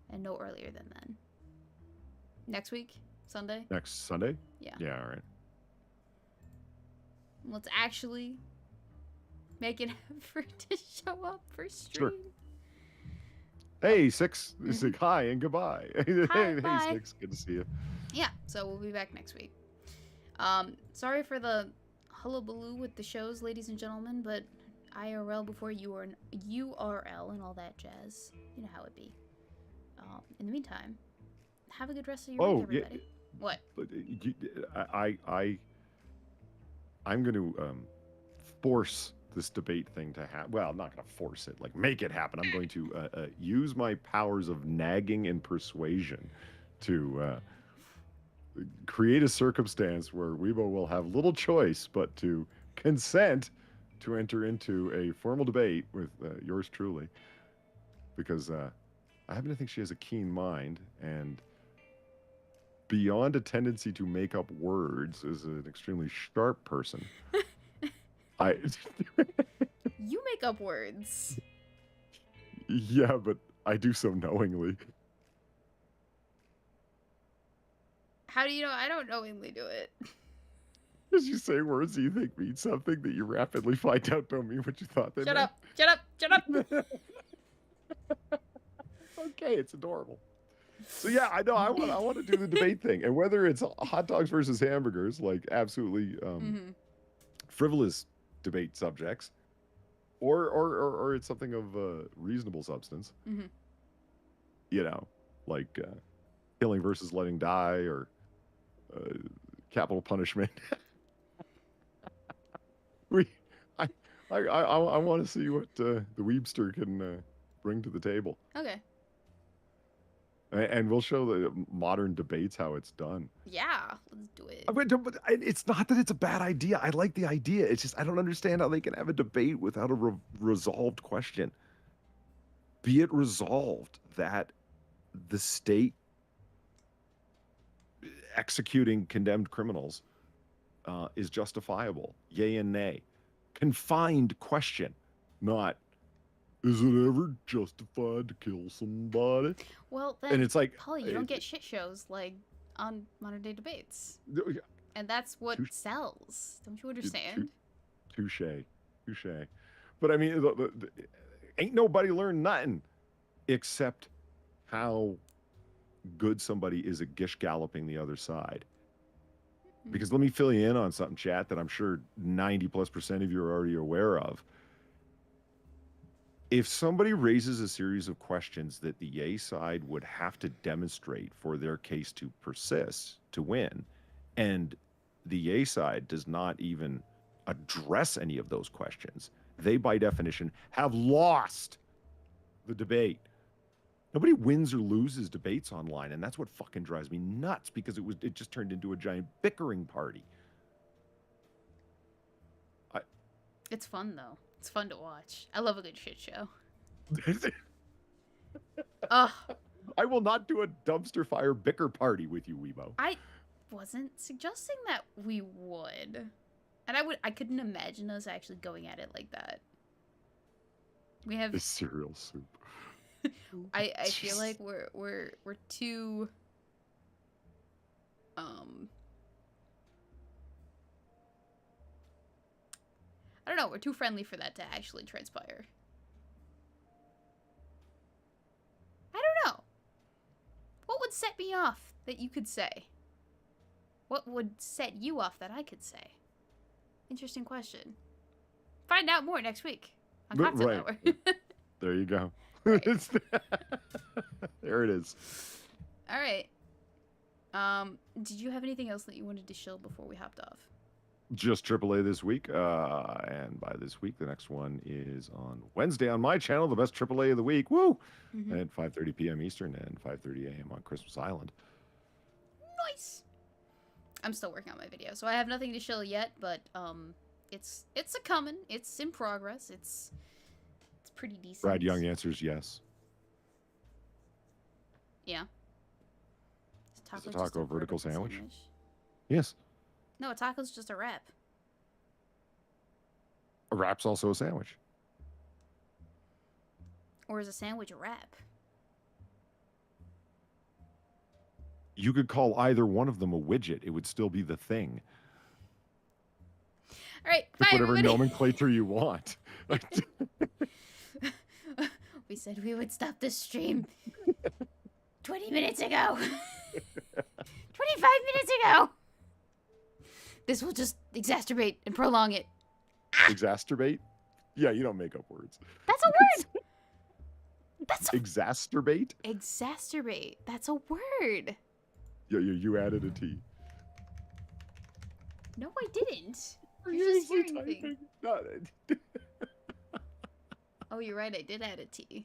and no earlier than then. Next week? Sunday? Next Sunday? Yeah. Yeah, all right. Let's actually make an effort to show up for stream. Sure. Hey, Six. Hi and goodbye. Hi, bye. Hey, Six. Good to see you. Yeah, so we'll be back next week. Sorry for the hullabaloo with the shows, ladies and gentlemen, but IRL before URL and all that jazz. You know how it be. In the meantime, have a good rest of your week, everybody. Yeah. What? I'm going to force this debate thing to happen. Well, I'm not going to force it, like make it happen. I'm going to use my powers of nagging and persuasion to create a circumstance where Weebo will have little choice but to consent to enter into a formal debate with yours truly, because I happen to think she has a keen mind, and beyond a tendency to make up words, is an extremely sharp person. You make up words. Yeah, but I do so knowingly. How do you know I don't knowingly do it? Because you say words that you think mean something that you rapidly find out don't mean what you thought they Shut meant. up! Shut up! Shut up! Okay, it's adorable. So yeah, I know I want to do the debate thing, and whether it's hot dogs versus hamburgers, like absolutely frivolous debate subjects, or it's something of reasonable substance. You know, like killing versus letting die, or capital punishment. I want to see what the Weebster can bring to the table. Okay. And we'll show the modern debates how it's done. Yeah, let's do it. But it's not that it's a bad idea. I like the idea. It's just I don't understand how they can have a debate without a resolved question. Be it resolved that the state executing condemned criminals is justifiable. Yay and nay. Confined question, not is it ever justified to kill somebody? Well, then, and it's like, Polly, you don't get shit shows like on modern day debates. And that's what sells. Don't you understand? Touche. But I mean, ain't nobody learned nothing except how good somebody is at gish galloping the other side. Because let me fill you in on something, chat, that I'm sure 90+% of you are already aware of. If somebody raises a series of questions that the yay side would have to demonstrate for their case to persist, to win, and the yay side does not even address any of those questions, they, by definition, have lost the debate. Nobody wins or loses debates online, and that's what fucking drives me nuts, because it just turned into a giant bickering party. It's fun, though. It's fun to watch. I love a good shit show. Ugh. I will not do a dumpster fire bicker party with you, Weebo. I wasn't suggesting that we would. And I couldn't imagine us actually going at it like that. We have It's cereal soup. I feel like we're too I don't know, we're too friendly for that to actually transpire. I don't know. What would set me off that you could say? What would set you off that I could say? Interesting question. Find out more next week on Cocktail Hour. There you go. Right. There it is. All right. Did you have anything else that you wanted to shill before we hopped off? Just AAA this week, and by this week, the next one is on Wednesday on my channel, the best AAA of the week. Woo! At 5:30 p.m. Eastern and 5:30 a.m. on Christmas Island. Nice. I'm still working on my video, so I have nothing to shill yet, but it's a coming. It's in progress. It's pretty decent. Brad Young answers yes. Yeah. Is a taco vertical sandwich? sandwich? Yes. No, a taco's just a wrap. A wrap's also a sandwich. Or is a sandwich a wrap? You could call either one of them a widget. It would still be the thing. All right, Pick bye, whatever everybody. nomenclature you want. We said we would stop the stream 20 minutes ago. 25 minutes ago. This will just exacerbate and prolong it. Exacerbate? Yeah, you don't make up words. That's a word. That's a Exacerbate? exacerbate. That's a word. Yeah, you added a T. No, I didn't. You're just Seriously hearing things. typing? No, Oh, you're right. I did add a T.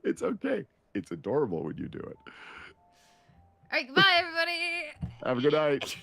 it's okay. It's adorable when you do it. All right, goodbye, everybody. Have a good night.